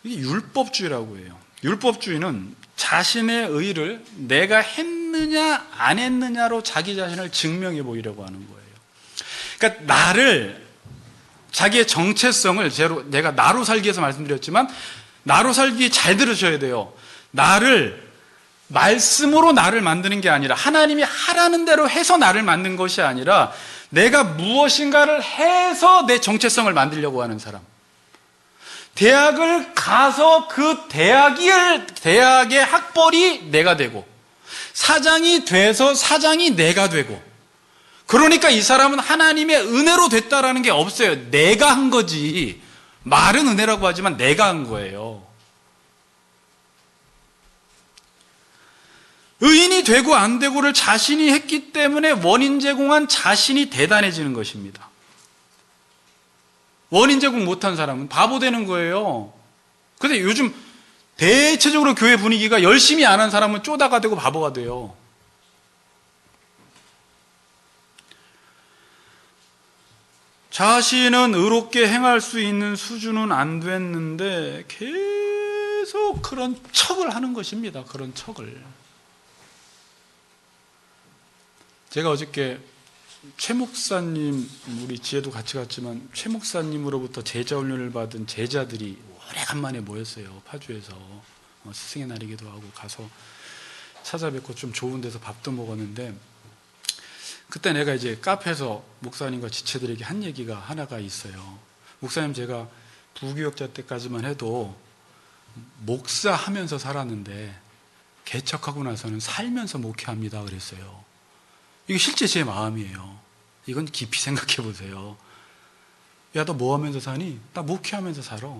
이게 율법주의라고 해요. 율법주의는 자신의 의를 내가 했느냐 안 했느냐로 자기 자신을 증명해 보이려고 하는 거예요. 그러니까 나를, 자기의 정체성을, 내가 나로 살기에서 말씀드렸지만 나로 살기 잘 들으셔야 돼요. 나를 말씀으로 나를 만드는 게 아니라, 하나님이 하라는 대로 해서 나를 만든 것이 아니라 내가 무엇인가를 해서 내 정체성을 만들려고 하는 사람. 대학을 가서 그 대학의 학벌이 내가 되고, 사장이 돼서 사장이 내가 되고, 그러니까 이 사람은 하나님의 은혜로 됐다라는 게 없어요. 내가 한 거지. 말은 은혜라고 하지만 내가 한 거예요. 의인이 되고 안 되고를 자신이 했기 때문에 원인 제공한 자신이 대단해지는 것입니다. 원인 제공 못한 사람은 바보 되는 거예요. 근데 요즘 대체적으로 교회 분위기가 열심히 안 한 사람은 쪼다가 되고 바보가 돼요. 자신은 의롭게 행할 수 있는 수준은 안 됐는데 계속 그런 척을 하는 것입니다. 그런 척을. 제가 어저께 최 목사님, 우리 지혜도 같이 갔지만 최 목사님으로부터 제자 훈련을 받은 제자들이 오래간만에 모였어요. 파주에서 스승의 날이기도 하고 가서 찾아뵙고 좀 좋은 데서 밥도 먹었는데, 그때 내가 이제 카페에서 목사님과 지체들에게 한 얘기가 하나가 있어요. 목사님, 제가 부교역자 때까지만 해도 목사하면서 살았는데 개척하고 나서는 살면서 목회합니다 그랬어요. 이게 실제 제 마음이에요. 이건 깊이 생각해 보세요. 야, 너 뭐 하면서 사니? 나 목회하면서 살아.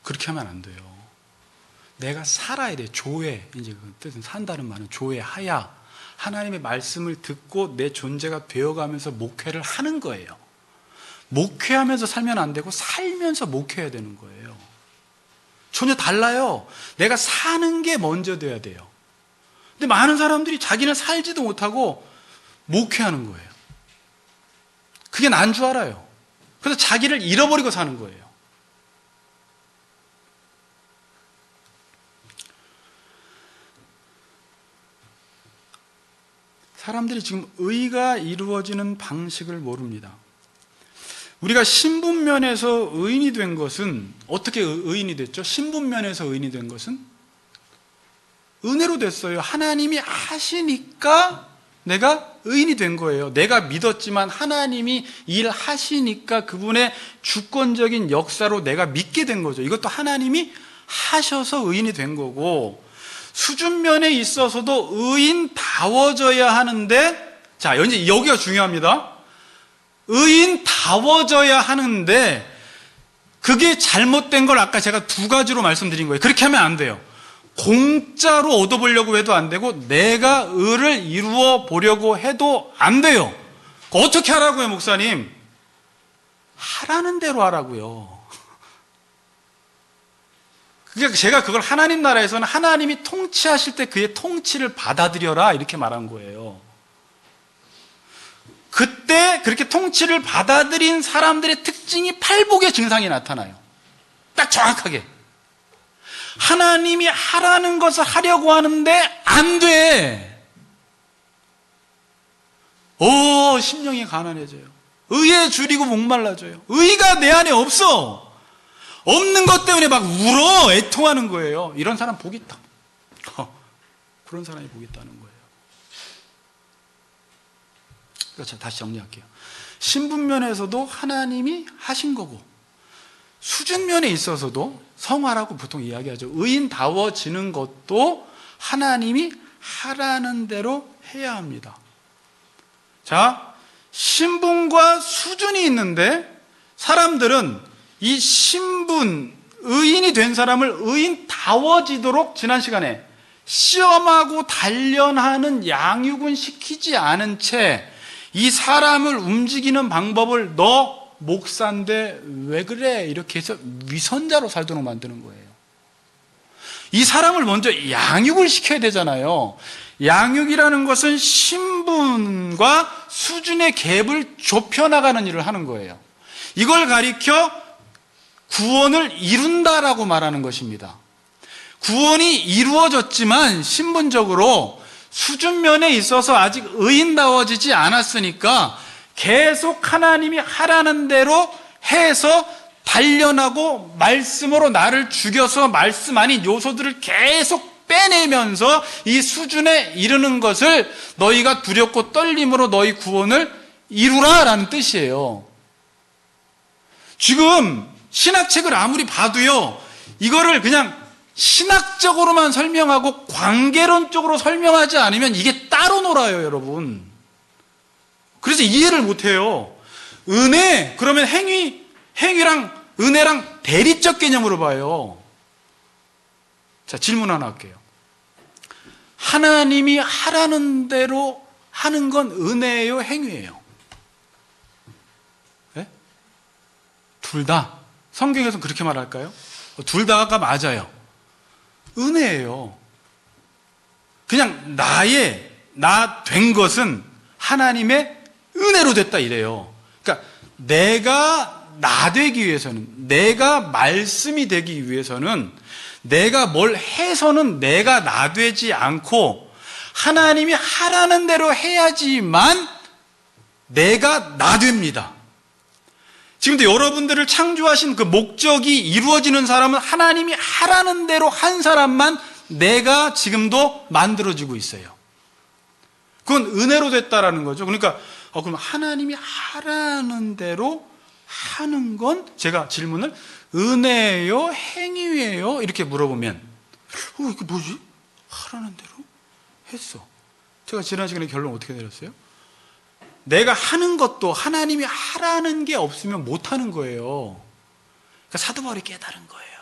그렇게 하면 안 돼요. 내가 살아야 돼. 조회, 이제 그 뜻은 산다는 말은 조회하야, 하나님의 말씀을 듣고 내 존재가 되어가면서 목회를 하는 거예요. 목회하면서 살면 안 되고 살면서 목회해야 되는 거예요. 전혀 달라요. 내가 사는 게 먼저 돼야 돼요. 근데 많은 사람들이 자기는 살지도 못하고 목회하는 거예요. 그게 난 줄 알아요. 그래서 자기를 잃어버리고 사는 거예요. 사람들이 지금 의가 이루어지는 방식을 모릅니다. 우리가 신분면에서 의인이 된 것은, 어떻게 의인이 됐죠? 신분면에서 의인이 된 것은 은혜로 됐어요. 하나님이 하시니까 내가 의인이 된 거예요. 내가 믿었지만 하나님이 일하시니까 그분의 주권적인 역사로 내가 믿게 된 거죠. 이것도 하나님이 하셔서 의인이 된 거고, 수준면에 있어서도 의인다워져야 하는데, 자, 이제 여기가 중요합니다. 의인다워져야 하는데 그게 잘못된 걸 아까 제가 두 가지로 말씀드린 거예요. 그렇게 하면 안 돼요. 공짜로 얻어보려고 해도 안 되고 내가 의를 이루어 보려고 해도 안 돼요. 어떻게 하라고요, 목사님? 하라는 대로 하라고요. 그러니까 제가 그걸 하나님 나라에서는 하나님이 통치하실 때 그의 통치를 받아들여라 이렇게 말한 거예요. 그때 그렇게 통치를 받아들인 사람들의 특징이 팔복의 증상이 나타나요. 딱 정확하게. 하나님이 하라는 것을 하려고 하는데 안 돼. 심령이 가난해져요. 의에 줄이고 목말라져요. 의가 내 안에 없어. 없는 것 때문에 막 울어 애통하는 거예요. 이런 사람 복 있다. 그런 사람이 복 있다는 거예요. 그래서 다시 정리할게요. 신분면에서도 하나님이 하신 거고, 수준면에 있어서도 성화라고 보통 이야기하죠. 의인다워지는 것도 하나님이 하라는 대로 해야 합니다. 자, 신분과 수준이 있는데 사람들은 이 신분, 의인이 된 사람을 의인다워지도록 지난 시간에 시험하고 단련하는 양육은 시키지 않은 채 이 사람을 움직이는 방법을 너 목사인데 왜 그래? 이렇게 해서 위선자로 살도록 만드는 거예요. 이 사람을 먼저 양육을 시켜야 되잖아요. 양육이라는 것은 신분과 수준의 갭을 좁혀나가는 일을 하는 거예요. 이걸 가리켜 구원을 이룬다라고 말하는 것입니다. 구원이 이루어졌지만 신분적으로 수준면에 있어서 아직 의인다워지지 않았으니까 계속 하나님이 하라는 대로 해서 단련하고 말씀으로 나를 죽여서 말씀 아닌 요소들을 계속 빼내면서 이 수준에 이르는 것을 너희가 두렵고 떨림으로 너희 구원을 이루라라는 뜻이에요. 지금 신학책을 아무리 봐도요, 이거를 그냥 신학적으로만 설명하고 관계론적으로 설명하지 않으면 이게 따로 놀아요, 여러분. 그래서 이해를 못해요. 은혜, 그러면 행위랑 은혜랑 대리적 개념으로 봐요. 자, 질문 하나 할게요. 하나님이 하라는 대로 하는 건 은혜예요, 행위예요? 네? 둘 다. 성경에서 그렇게 말할까요? 둘 다가 맞아요. 은혜예요. 그냥 나 된 것은 하나님의 은혜로 됐다 이래요. 그러니까 내가 나 되기 위해서는, 내가 말씀이 되기 위해서는, 내가 뭘 해서는 내가 나 되지 않고 하나님이 하라는 대로 해야지만 내가 나 됩니다. 지금도 여러분들을 창조하신 그 목적이 이루어지는 사람은 하나님이 하라는 대로 한 사람만 내가 지금도 만들어지고 있어요. 그건 은혜로 됐다라는 거죠. 그러니까 그럼 하나님이 하라는 대로 하는 건, 제가 질문을 은혜예요? 행위예요? 이렇게 물어보면 이게 뭐지? 하라는 대로 했어. 제가 지난 시간에 결론 어떻게 내렸어요? 내가 하는 것도 하나님이 하라는 게 없으면 못하는 거예요. 그러니까 사도 바울이 깨달은 거예요.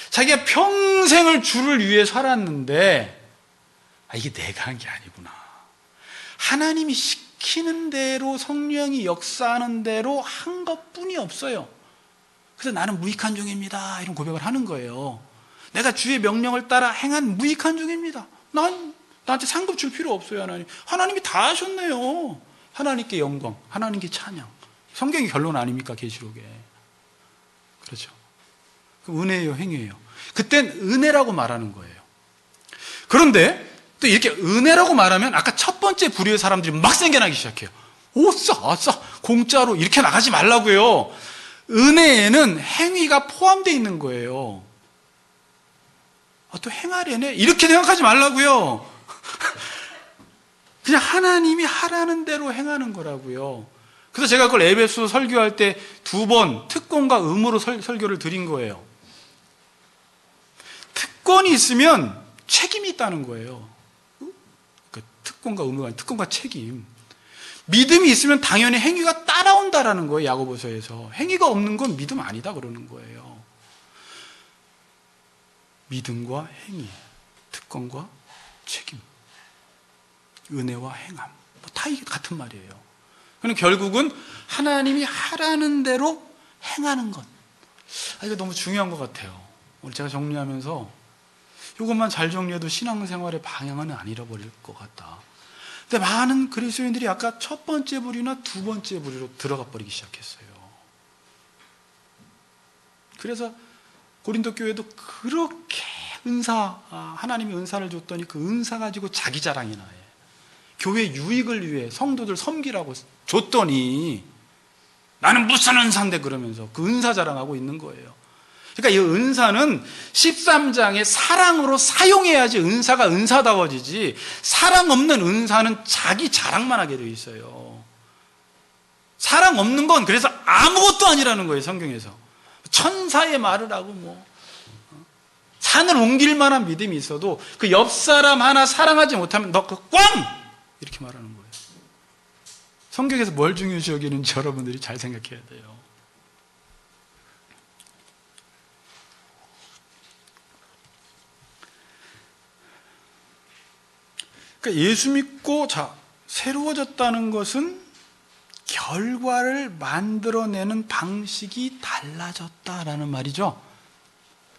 자기가 평생을 주를 위해 살았는데 이게 내가 한 게 아니구나. 하나님이 시키는 대로, 성령이 역사하는 대로 한 것뿐이 없어요. 그래서 나는 무익한 종입니다, 이런 고백을 하는 거예요. 내가 주의 명령을 따라 행한 무익한 종입니다. 나한테 상급 줄 필요 없어요. 하나님이 다 하셨네요. 하나님께 영광, 하나님께 찬양. 성경의 결론 아닙니까? 계시록에. 그렇죠. 그럼 은혜예요, 행위예요? 그땐 은혜라고 말하는 거예요. 그런데 또 이렇게 은혜라고 말하면 아까 첫 번째 부류의 사람들이 막 생겨나기 시작해요. 아싸, 공짜로 이렇게 나가지 말라고요. 은혜에는 행위가 포함되어 있는 거예요. 또 행하려네? 이렇게 생각하지 말라고요. 그냥 하나님이 하라는 대로 행하는 거라고요. 그래서 제가 그걸 에베소 설교할 때 2번 특권과 의무로 설교를 드린 거예요. 특권이 있으면 책임이 있다는 거예요. 특권과 의무가 아니라 특권과 책임. 믿음이 있으면 당연히 행위가 따라온다라는 거예요. 야고보서에서. 행위가 없는 건 믿음 아니다 그러는 거예요. 믿음과 행위, 특권과 책임, 은혜와 행함, 다 이게 같은 말이에요. 그럼 결국은 하나님이 하라는 대로 행하는 것. 이거 너무 중요한 것 같아요. 오늘 제가 정리하면서 이것만 잘 정리해도 신앙생활의 방향은 안 잃어버릴 것 같다. 근데 많은 그리스도인들이 아까 첫 번째 부류나 두 번째 부류로 들어가 버리기 시작했어요. 그래서 고린도 교회도 그렇게 하나님이 은사를 줬더니 그 은사 가지고 자기 자랑이나 해. 교회 유익을 위해 성도들 섬기라고 줬더니 나는 무슨 은사인데 그러면서 그 은사 자랑하고 있는 거예요. 그러니까 이 은사는 13장에 사랑으로 사용해야지 은사가 은사다워지지, 사랑 없는 은사는 자기 자랑만 하게 되어 있어요. 사랑 없는 건 그래서 아무것도 아니라는 거예요. 성경에서 천사의 말을 하고 산을 옮길 만한 믿음이 있어도 그 옆 사람 하나 사랑하지 못하면 너 그 꽝! 이렇게 말하는 거예요. 성경에서 뭘 중요시 여기는지 여러분들이 잘 생각해야 돼요. 그러니까 예수 믿고 새로워졌다는 것은 결과를 만들어내는 방식이 달라졌다라는 말이죠.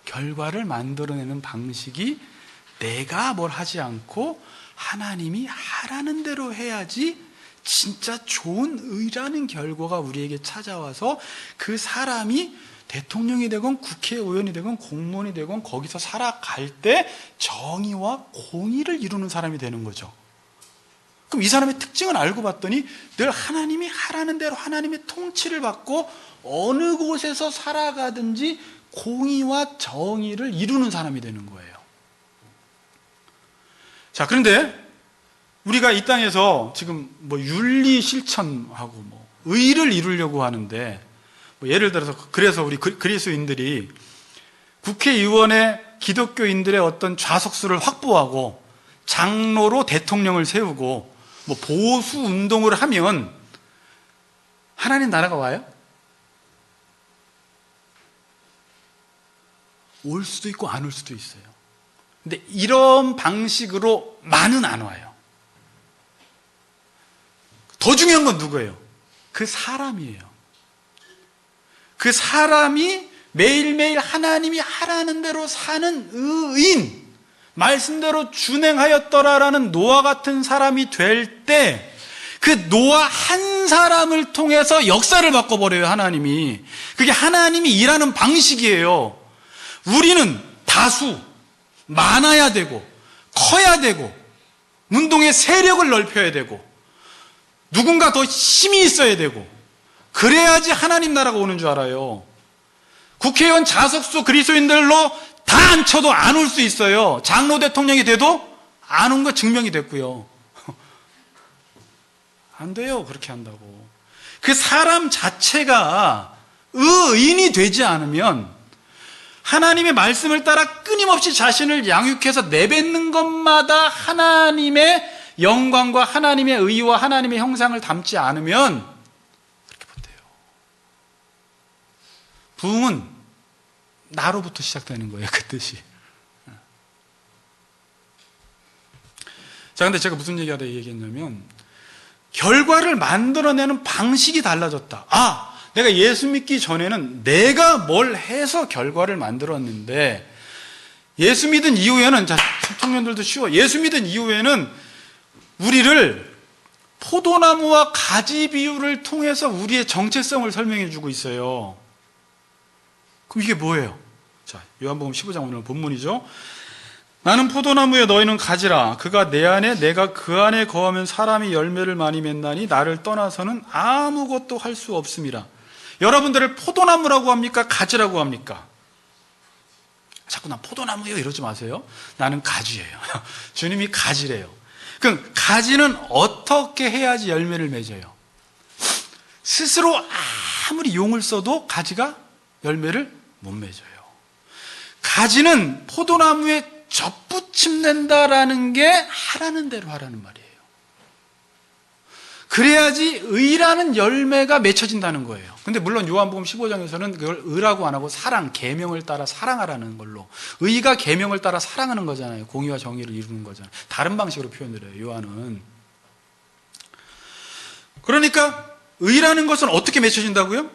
결과를 만들어내는 방식이 내가 뭘 하지 않고 하나님이 하라는 대로 해야지 진짜 좋은 의라는 결과가 우리에게 찾아와서 그 사람이 대통령이 되건 국회의원이 되건 공무원이 되건 거기서 살아갈 때 정의와 공의를 이루는 사람이 되는 거죠. 그럼 이 사람의 특징을 알고 봤더니 늘 하나님이 하라는 대로 하나님의 통치를 받고 어느 곳에서 살아가든지 공의와 정의를 이루는 사람이 되는 거예요. 자, 그런데 우리가 이 땅에서 지금 윤리 실천하고 의를 이루려고 하는데, 예를 들어서 그래서 우리 그리스도인들이 국회의원의 기독교인들의 어떤 좌석수를 확보하고 장로로 대통령을 세우고 보수 운동을 하면 하나님 나라가 와요? 올 수도 있고 안 올 수도 있어요. 근데 이런 방식으로만은 안 와요. 더 중요한 건 누구예요? 그 사람이에요. 그 사람이 매일매일 하나님이 하라는 대로 사는 의인, 말씀대로 준행하였더라라는 노아 같은 사람이 될 때 그 노아 한 사람을 통해서 역사를 바꿔버려요, 하나님이. 그게 하나님이 일하는 방식이에요. 우리는 다수, 많아야 되고, 커야 되고, 운동의 세력을 넓혀야 되고, 누군가 더 힘이 있어야 되고, 그래야지 하나님 나라가 오는 줄 알아요. 국회의원 자석수 그리스도인들로 다 앉혀도 안 올 수 있어요. 장로 대통령이 돼도 안 온 거 증명이 됐고요. 안 돼요, 그렇게 한다고. 그 사람 자체가 의인이 되지 않으면 하나님의 말씀을 따라 끊임없이 자신을 양육해서 내뱉는 것마다 하나님의 영광과 하나님의 의와 하나님의 형상을 담지 않으면 그렇게 못해요. 부흥은 나로부터 시작되는 거예요, 그 뜻이. 자, 근데 제가 무슨 얘기하다 얘기했냐면, 결과를 만들어내는 방식이 달라졌다. 내가 예수 믿기 전에는 내가 뭘 해서 결과를 만들었는데, 예수 믿은 이후에는, 자, 청년들도 쉬워. 예수 믿은 이후에는 우리를 포도나무와 가지 비유를 통해서 우리의 정체성을 설명해 주고 있어요. 그럼 이게 뭐예요? 자, 요한복음 15장 오늘 본문이죠. 나는 포도나무에 너희는 가지라. 그가 내 안에 내가 그 안에 거하면 사람이 열매를 많이 맺나니 나를 떠나서는 아무것도 할 수 없음이라. 여러분들을 포도나무라고 합니까? 가지라고 합니까? 자꾸 난 포도나무예요 이러지 마세요. 나는 가지예요. 주님이 가지래요. 그럼 가지는 어떻게 해야지 열매를 맺어요? 스스로 아무리 용을 써도 가지가 열매를 못 맺어요. 가지는 포도나무에 접붙임된다라는 게 하라는 대로 하라는 말이에요. 그래야지 의라는 열매가 맺혀진다는 거예요. 근데 물론 요한복음 15장에서는 그걸 의라고 안 하고 사랑, 계명을 따라 사랑하라는 걸로, 의가 계명을 따라 사랑하는 거잖아요. 공의와 정의를 이루는 거잖아요. 다른 방식으로 표현을 해요, 요한은. 그러니까 의라는 것은 어떻게 맺혀진다고요?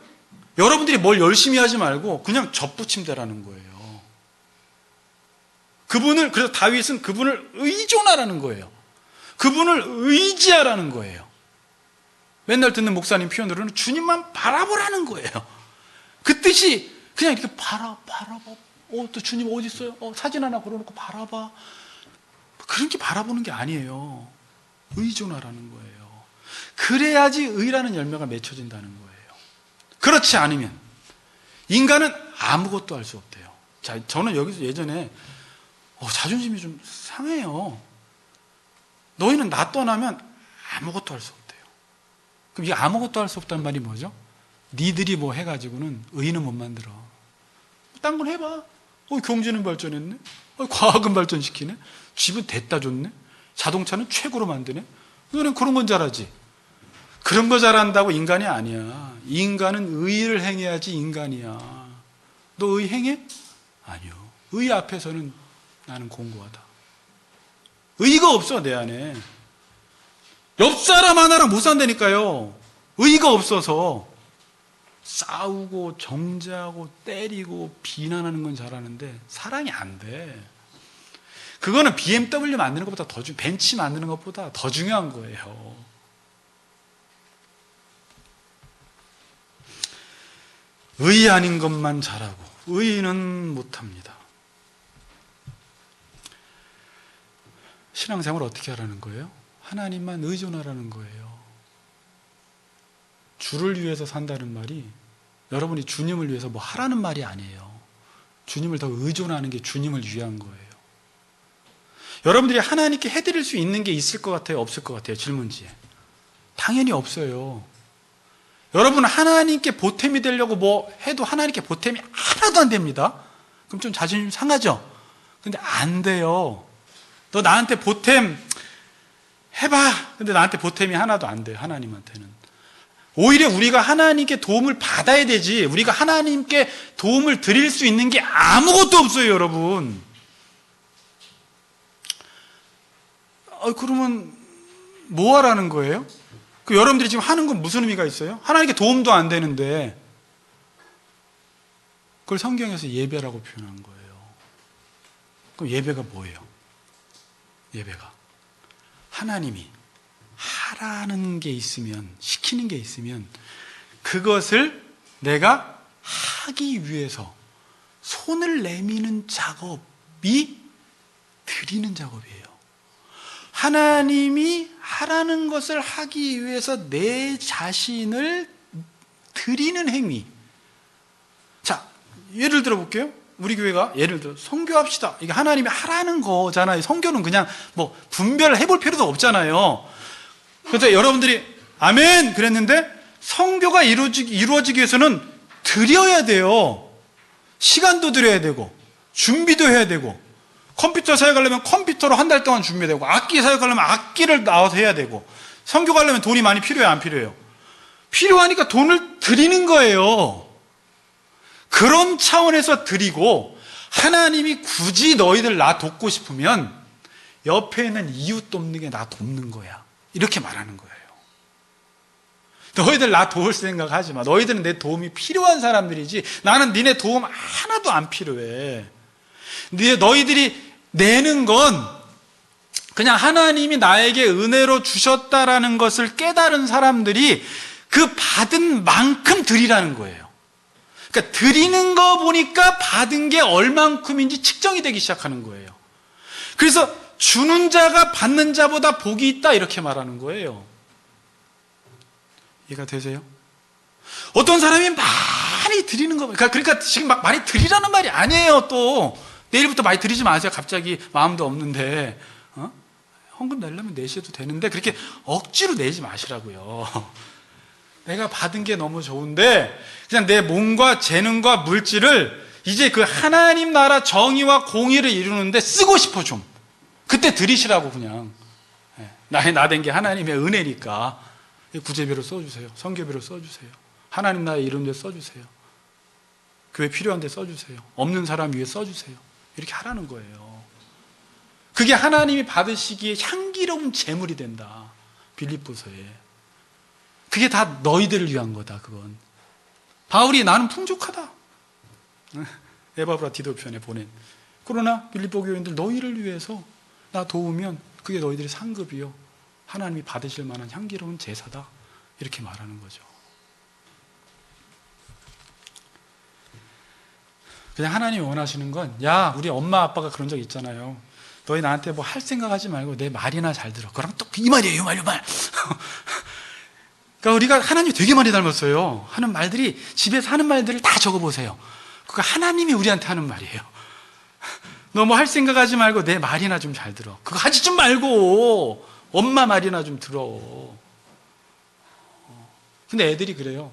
여러분들이 뭘 열심히 하지 말고 그냥 접붙임대라는 거예요. 그래서 다윗은 그분을 의존하라는 거예요. 그분을 의지하라는 거예요. 맨날 듣는 목사님 표현으로는 주님만 바라보라는 거예요. 그 뜻이 그냥 이렇게 바라봐. 또 주님 어디 있어요? 사진 하나 걸어놓고 바라봐. 그렇게 바라보는 게 아니에요. 의존하라는 거예요. 그래야지 의라는 열매가 맺혀진다는 거예요. 그렇지 않으면 인간은 아무것도 할 수 없대요. 자, 저는 여기서 예전에 자존심이 좀 상해요. 너희는 나 떠나면 아무것도 할 수 없대요. 그럼 이 아무것도 할 수 없다는 말이 뭐죠? 니들이 뭐 해가지고는 의인은 못 만들어. 딴 건 해봐. 경제는 발전했네. 과학은 발전시키네. 집은 됐다 줬네. 자동차는 최고로 만드네. 너는 그런 건 잘하지. 그런 거 잘한다고 인간이 아니야. 인간은 의를 행해야지 인간이야. 너 의 행해? 아니요. 의 앞에서는 나는 공고하다. 의가 없어, 내 안에. 옆 사람 하나랑 못 산다니까요. 의가 없어서. 싸우고 정죄하고 때리고 비난하는 건 잘하는데 사랑이 안 돼. 그거는 BMW 만드는 것보다 벤치 만드는 것보다 더 중요한 거예요. 의 아닌 것만 잘하고 의는 못합니다. 신앙생활 어떻게 하라는 거예요? 하나님만 의존하라는 거예요. 주를 위해서 산다는 말이 여러분이 주님을 위해서 뭐 하라는 말이 아니에요. 주님을 더 의존하는 게 주님을 위한 거예요. 여러분들이 하나님께 해드릴 수 있는 게 있을 것 같아요? 없을 것 같아요? 질문지에. 당연히 없어요. 여러분 하나님께 보탬이 되려고 뭐 해도 하나님께 보탬이 하나도 안 됩니다. 그럼 좀 자존심 상하죠? 근데 안 돼요. 너 나한테 보탬 해봐. 근데 나한테 보탬이 하나도 안 돼요. 하나님한테는. 오히려 우리가 하나님께 도움을 받아야 되지, 우리가 하나님께 도움을 드릴 수 있는 게 아무것도 없어요, 여러분. 그러면 뭐 하라는 거예요? 여러분들이 지금 하는 건 무슨 의미가 있어요? 하나님께 도움도 안 되는데 그걸 성경에서 예배라고 표현한 거예요. 그럼 예배가 뭐예요? 예배가 하나님이 하라는 게 있으면, 시키는 게 있으면 그것을 내가 하기 위해서 손을 내미는 작업이 드리는 작업이에요. 하나님이 하라는 것을 하기 위해서 내 자신을 드리는 행위. 자, 예를 들어 볼게요. 우리 교회가 예를 들어 선교합시다. 이게 하나님이 하라는 거잖아요. 선교는 그냥 뭐 분별해 볼 필요도 없잖아요. 그래서 여러분들이 아멘 그랬는데 선교가 이루어지기 위해서는 드려야 돼요. 시간도 드려야 되고 준비도 해야 되고, 컴퓨터 사역하려면 컴퓨터로 한 달 동안 준비되고, 악기 사역하려면 악기를 나와서 해야 되고, 선교 가려면 돈이 많이 필요해요, 안 필요해요? 필요하니까 돈을 드리는 거예요. 그런 차원에서 드리고, 하나님이 굳이 너희들 나 돕고 싶으면 옆에 있는 이웃 돕는 게 나 돕는 거야, 이렇게 말하는 거예요. 너희들 나 도울 생각 하지 마. 너희들은 내 도움이 필요한 사람들이지 나는 니네 도움 하나도 안 필요해. 너희들이 내는 건 그냥 하나님이 나에게 은혜로 주셨다라는 것을 깨달은 사람들이 그 받은 만큼 드리라는 거예요. 그러니까 드리는 거 보니까 받은 게 얼만큼인지 측정이 되기 시작하는 거예요. 그래서 주는 자가 받는 자보다 복이 있다, 이렇게 말하는 거예요. 이해가 되세요? 어떤 사람이 많이 드리는 거, 그러니까 지금 막 많이 드리라는 말이 아니에요. 또 내일부터 많이 드리지 마세요. 갑자기 마음도 없는데, 헌금 내려면 내셔도 되는데 그렇게 억지로 내지 마시라고요. 내가 받은 게 너무 좋은데 그냥 내 몸과 재능과 물질을 이제 그 하나님 나라 정의와 공의를 이루는데 쓰고 싶어. 좀 그때 드리시라고. 그냥 나 된 게 하나님의 은혜니까 구제비로 써주세요. 선교비로 써주세요. 하나님 나라의 이름 데 써주세요. 교회 필요한 데 써주세요. 없는 사람 위해 써주세요. 이렇게 하라는 거예요. 그게 하나님이 받으시기에 향기로운 제물이 된다, 빌립보서에. 그게 다 너희들을 위한 거다. 그건 바울이 나는 풍족하다, 에바브라 디도편에 보낸. 그러나 빌립보 교인들 너희를 위해서 나 도우면 그게 너희들의 상급이요, 하나님이 받으실 만한 향기로운 제사다, 이렇게 말하는 거죠. 그냥 하나님이 원하시는 건, 야, 우리 엄마 아빠가 그런 적 있잖아요. 너희 나한테 뭐 할 생각하지 말고 내 말이나 잘 들어. 그럼 또 이 말이에요, 이 말. 그러니까 우리가 하나님 되게 많이 닮았어요. 하는 말들이, 집에서 하는 말들을 다 적어보세요. 그거 하나님이 우리한테 하는 말이에요. 너 뭐 할 생각하지 말고 내 말이나 좀 잘 들어. 그거 하지 좀 말고 엄마 말이나 좀 들어. 근데 애들이 그래요.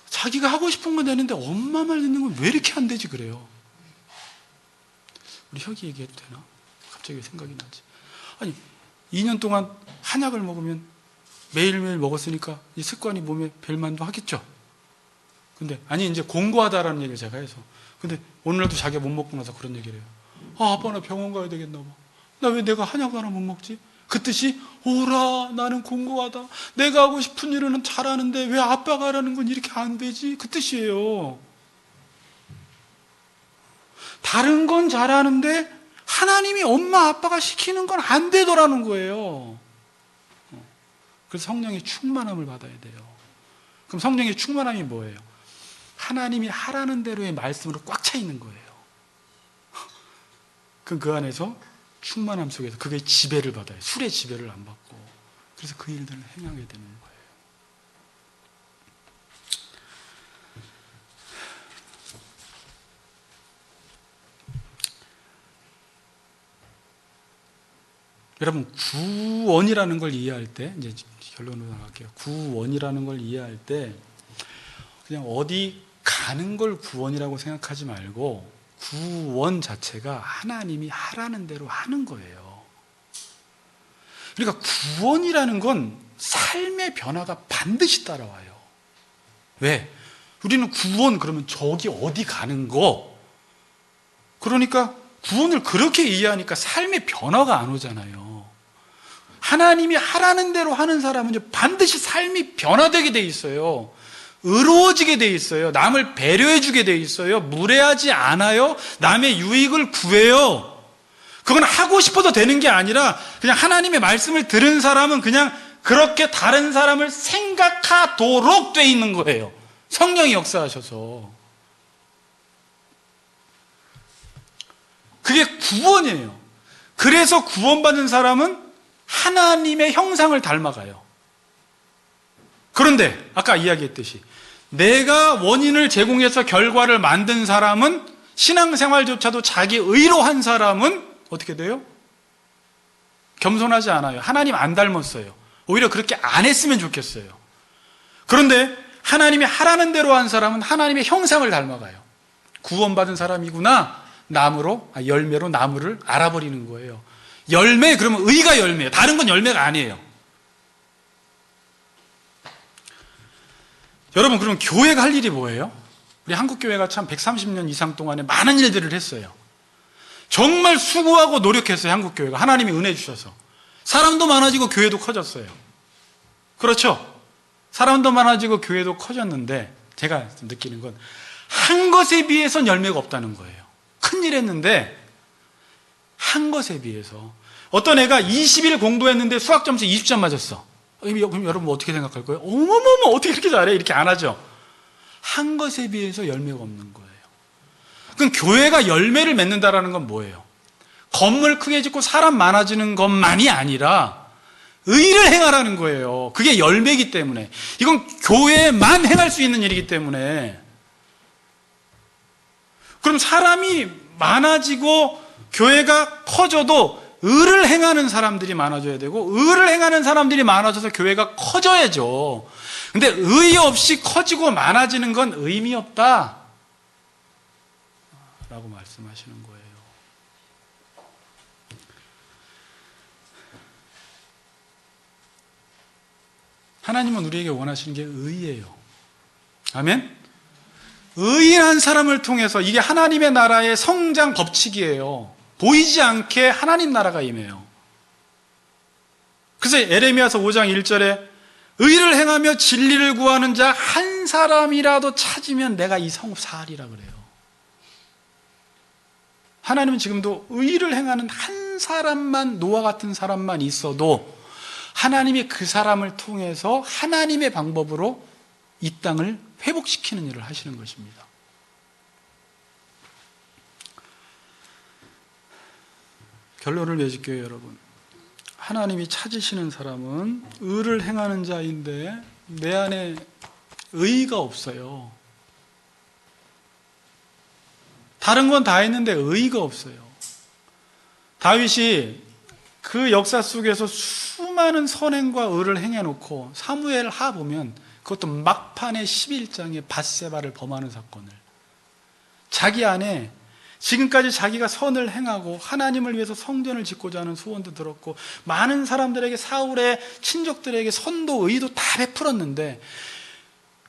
자기가 하고 싶은 건 되는데 엄마 말 듣는 건 왜 이렇게 안 되지 그래요. 우리 혁이 얘기해도 되나? 갑자기 생각이 나지. 아니, 2년 동안 한약을 먹으면 매일매일 먹었으니까 이 습관이 몸에 벨만도 하겠죠. 근데 아니, 이제 공부하다라는 얘기를 제가 해서, 근데 오늘날도 자기가 못 먹고 나서 그런 얘기를 해요. 아, 아빠 나 병원 가야 되겠나 봐. 나 왜 내가 한약 하나 못 먹지? 그 뜻이, 오라, 나는 공부하다, 내가 하고 싶은 일은 잘하는데 왜 아빠가 하라는 건 이렇게 안 되지? 그 뜻이에요. 다른 건 잘하는데 하나님이 엄마 아빠가 시키는 건 안 되더라는 거예요. 그래서 성령의 충만함을 받아야 돼요. 그럼 성령의 충만함이 뭐예요? 하나님이 하라는 대로의 말씀으로 꽉 차 있는 거예요. 그럼 그 안에서 충만함 속에서 그게 지배를 받아요. 술의 지배를 안 받고. 그래서 그 일들을 행하게 되는 거예요. 여러분, 구원이라는 걸 이해할 때, 이제 결론으로 나갈게요. 구원이라는 걸 이해할 때 그냥 어디 가는 걸 구원이라고 생각하지 말고, 구원 자체가 하나님이 하라는 대로 하는 거예요. 그러니까 구원이라는 건 삶의 변화가 반드시 따라와요. 왜? 우리는 구원 그러면 저기 어디 가는 거, 그러니까 구원을 그렇게 이해하니까 삶의 변화가 안 오잖아요. 하나님이 하라는 대로 하는 사람은 반드시 삶이 변화되게 돼 있어요. 의로워지게 돼 있어요. 남을 배려해 주게 돼 있어요. 무례하지 않아요. 남의 유익을 구해요. 그건 하고 싶어도 되는 게 아니라 그냥 하나님의 말씀을 들은 사람은 그냥 그렇게 다른 사람을 생각하도록 돼 있는 거예요. 성령이 역사하셔서. 그게 구원이에요. 그래서 구원받은 사람은 하나님의 형상을 닮아가요. 그런데 아까 이야기했듯이 내가 원인을 제공해서 결과를 만든 사람은, 신앙생활조차도 자기 의로 한 사람은 어떻게 돼요? 겸손하지 않아요. 하나님 안 닮았어요. 오히려 그렇게 안 했으면 좋겠어요. 그런데 하나님이 하라는 대로 한 사람은 하나님의 형상을 닮아가요. 구원받은 사람이구나. 열매로 나무를 알아버리는 거예요. 열매, 그러면 의가 열매예요. 다른 건 열매가 아니에요. 여러분, 그럼 교회가 할 일이 뭐예요? 우리 한국교회가 참 130년 이상 동안에 많은 일들을 했어요. 정말 수고하고 노력했어요. 한국교회가. 하나님이 은혜 주셔서 사람도 많아지고 교회도 커졌어요. 그렇죠? 사람도 많아지고 교회도 커졌는데 제가 느끼는 건 한 것에 비해선 열매가 없다는 거예요. 큰일 했는데 한 것에 비해서. 어떤 애가 20일 공부했는데 수학 점수 20점 맞았어. 그럼 여러분 어떻게 생각할 거예요? 어머머머, 어떻게 그렇게 잘해? 이렇게 안 하죠. 한 것에 비해서 열매가 없는 거예요. 그럼 교회가 열매를 맺는다라는 건 뭐예요? 건물 크게 짓고 사람 많아지는 것만이 아니라 의를 행하라는 거예요. 그게 열매이기 때문에. 이건 교회만 행할 수 있는 일이기 때문에. 그럼 사람이 많아지고 교회가 커져도 의를 행하는 사람들이 많아져야 되고, 의를 행하는 사람들이 많아져서 교회가 커져야죠. 근데 의 없이 커지고 많아지는 건 의미 없다 라고 말씀하시는 거예요. 하나님은 우리에게 원하시는 게 의예요. 아멘? 의인한 사람을 통해서, 이게 하나님의 나라의 성장 법칙이에요. 보이지 않게 하나님 나라가 임해요. 그래서 에레미야서 5장 1절에 의를 행하며 진리를 구하는 자 한 사람이라도 찾으면 내가 이 성읍 사하리라 그래요. 하나님은 지금도 의를 행하는 한 사람만, 노아 같은 사람만 있어도 하나님이 그 사람을 통해서 하나님의 방법으로 이 땅을 회복시키는 일을 하시는 것입니다. 결론을 맺을게요, 여러분. 하나님이 찾으시는 사람은 의를 행하는 자인데 내 안에 의의가 없어요. 다른 건 다 했는데 의의가 없어요. 다윗이 그 역사 속에서 수많은 선행과 의를 행해놓고 사무엘 하 보면 그것도 막판에 11장에 밧세바를 범하는 사건을, 자기 안에 지금까지 자기가 선을 행하고 하나님을 위해서 성전을 짓고자 하는 소원도 들었고 많은 사람들에게, 사울의 친족들에게 선도 의도 다 베풀었는데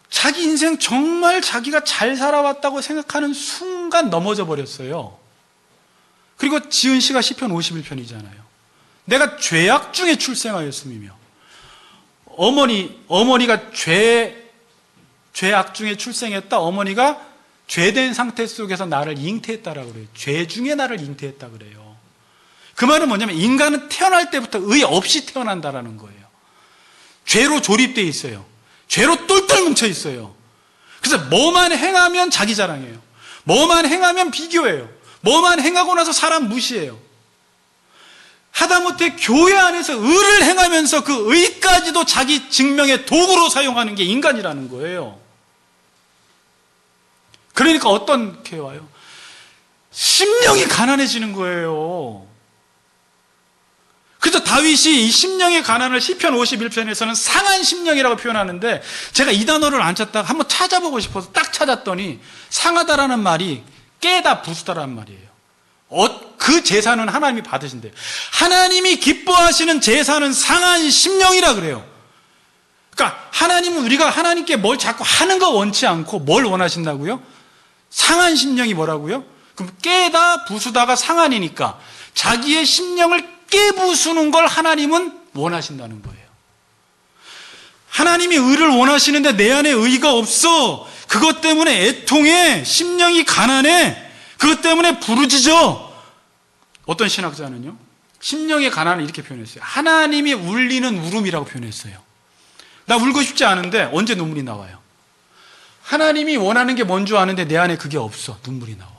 자기 인생 정말 자기가 잘 살아왔다고 생각하는 순간 넘어져 버렸어요. 그리고 지은 씨가 시편 51편이잖아요. 내가 죄악 중에 출생하였음이며, 어머니가 죄악 중에 출생했다. 어머니가 죄된 상태 속에서 나를 잉태했다라고 그래요. 죄 중에 나를 잉태했다 그래요. 그 말은 뭐냐면 인간은 태어날 때부터 의 없이 태어난다라는 거예요. 죄로 조립되어 있어요. 죄로 똘똘 뭉쳐 있어요. 그래서 뭐만 행하면 자기 자랑해요. 뭐만 행하면 비교해요. 뭐만 행하고 나서 사람 무시해요. 하다못해 교회 안에서 의를 행하면서 그 의까지도 자기 증명의 도구로 사용하는 게 인간이라는 거예요. 그러니까 어떻게 와요? 심령이 가난해지는 거예요. 그래서 다윗이 이 심령의 가난을 시편 51편에서는 상한 심령이라고 표현하는데, 제가 이 단어를 안 찾다가 한번 찾아보고 싶어서 딱 찾았더니 상하다라는 말이 깨다 부수다라는 말이에요. 그 제사는 하나님이 받으신대요. 하나님이 기뻐하시는 제사는 상한 심령이라 그래요. 그러니까 하나님은 우리가 하나님께 뭘 자꾸 하는 거 원치 않고 뭘 원하신다고요? 상한 심령이 뭐라고요? 그럼 깨다 부수다가 상한이니까 자기의 심령을 깨부수는 걸 하나님은 원하신다는 거예요. 하나님이 의를 원하시는데 내 안에 의가 없어. 그것 때문에 애통해. 심령이 가난해. 그것 때문에 부르짖어. 어떤 신학자는요, 심령의 가난을 이렇게 표현했어요. 하나님이 울리는 울음이라고 표현했어요. 나 울고 싶지 않은데 언제 눈물이 나와요? 하나님이 원하는 게 뭔 줄 아는데 내 안에 그게 없어. 눈물이 나와.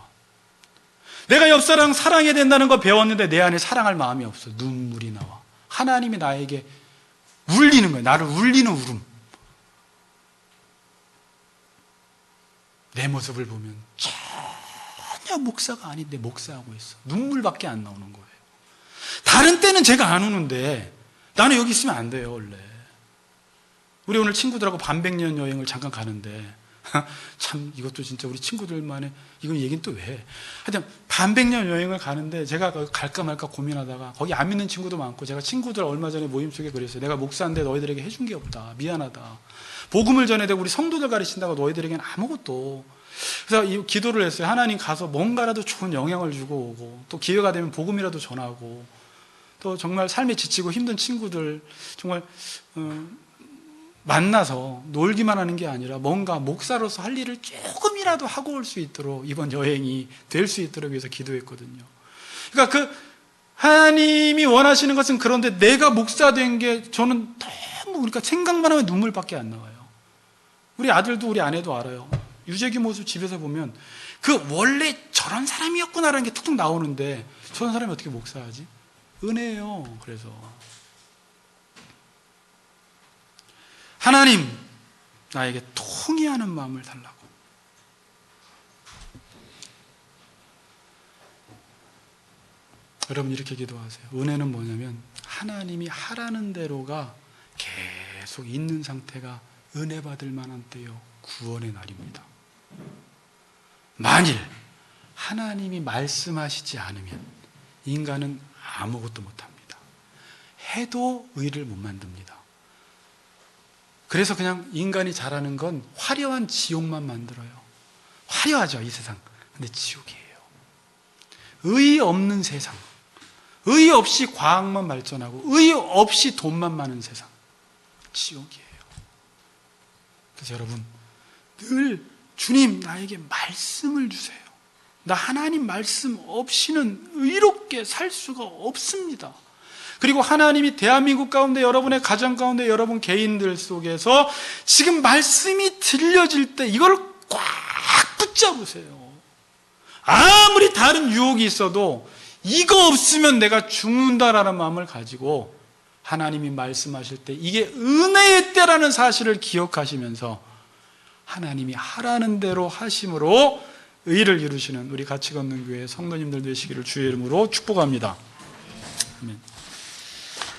내가 옆사람 사랑해야 된다는 거 배웠는데 내 안에 사랑할 마음이 없어. 눈물이 나와. 하나님이 나에게 울리는 거예요. 나를 울리는 울음. 내 모습을 보면 전혀 목사가 아닌데 목사하고 있어. 눈물밖에 안 나오는 거예요. 다른 때는 제가 안 우는데 나는 여기 있으면 안 돼요. 원래 우리 오늘 친구들하고 반백년 여행을 잠깐 가는데 참 이것도 진짜 우리 친구들만의 이건 얘기는 또 왜 해? 하여튼 반백년 여행을 가는데 제가 갈까 말까 고민하다가 거기 안 믿는 친구도 많고, 제가 친구들 얼마 전에 모임 속에 그랬어요. 내가 목사인데 너희들에게 해준 게 없다. 미안하다. 복음을 전해야 되고 우리 성도들 가르친다고 너희들에게는 아무것도. 그래서 이 기도를 했어요. 하나님, 가서 뭔가라도 좋은 영향을 주고 오고, 또 기회가 되면 복음이라도 전하고, 또 정말 삶에 지치고 힘든 친구들 정말 만나서 놀기만 하는 게 아니라 뭔가 목사로서 할 일을 조금이라도 하고 올 수 있도록 이번 여행이 될 수 있도록 위해서 기도했거든요. 그러니까 그 하나님이 원하시는 것은 그런데 내가 목사 된 게 저는 너무, 그러니까 생각만 하면 눈물밖에 안 나와요. 우리 아들도 우리 아내도 알아요. 유재규 모습 집에서 보면 그 원래 저런 사람이었구나라는 게 툭툭 나오는데 저런 사람이 어떻게 목사하지? 은혜예요. 그래서 하나님, 나에게 통회하는 마음을 달라고. 여러분 이렇게 기도하세요. 은혜는 뭐냐면 하나님이 하라는 대로가 계속 있는 상태가 은혜 받을 만한 때요, 구원의 날입니다. 만일 하나님이 말씀하시지 않으면 인간은 아무것도 못합니다. 해도 의를 못 만듭니다. 그래서 그냥 인간이 잘하는 건 화려한 지옥만 만들어요. 화려하죠, 이 세상. 근데 지옥이에요. 의 없는 세상, 의 없이 과학만 발전하고 의 없이 돈만 많은 세상, 지옥이에요. 그래서 여러분 늘 주님, 나에게 말씀을 주세요. 나 하나님 말씀 없이는 의롭게 살 수가 없습니다. 그리고 하나님이 대한민국 가운데, 여러분의 가정 가운데, 여러분 개인들 속에서 지금 말씀이 들려질 때 이걸 꽉 붙잡으세요. 아무리 다른 유혹이 있어도 이거 없으면 내가 죽는다라는 마음을 가지고 하나님이 말씀하실 때 이게 은혜의 때라는 사실을 기억하시면서 하나님이 하라는 대로 하심으로 의를 이루시는 우리 같이 걷는 교회 성도님들 되시기를 주의 이름으로 축복합니다. 아멘.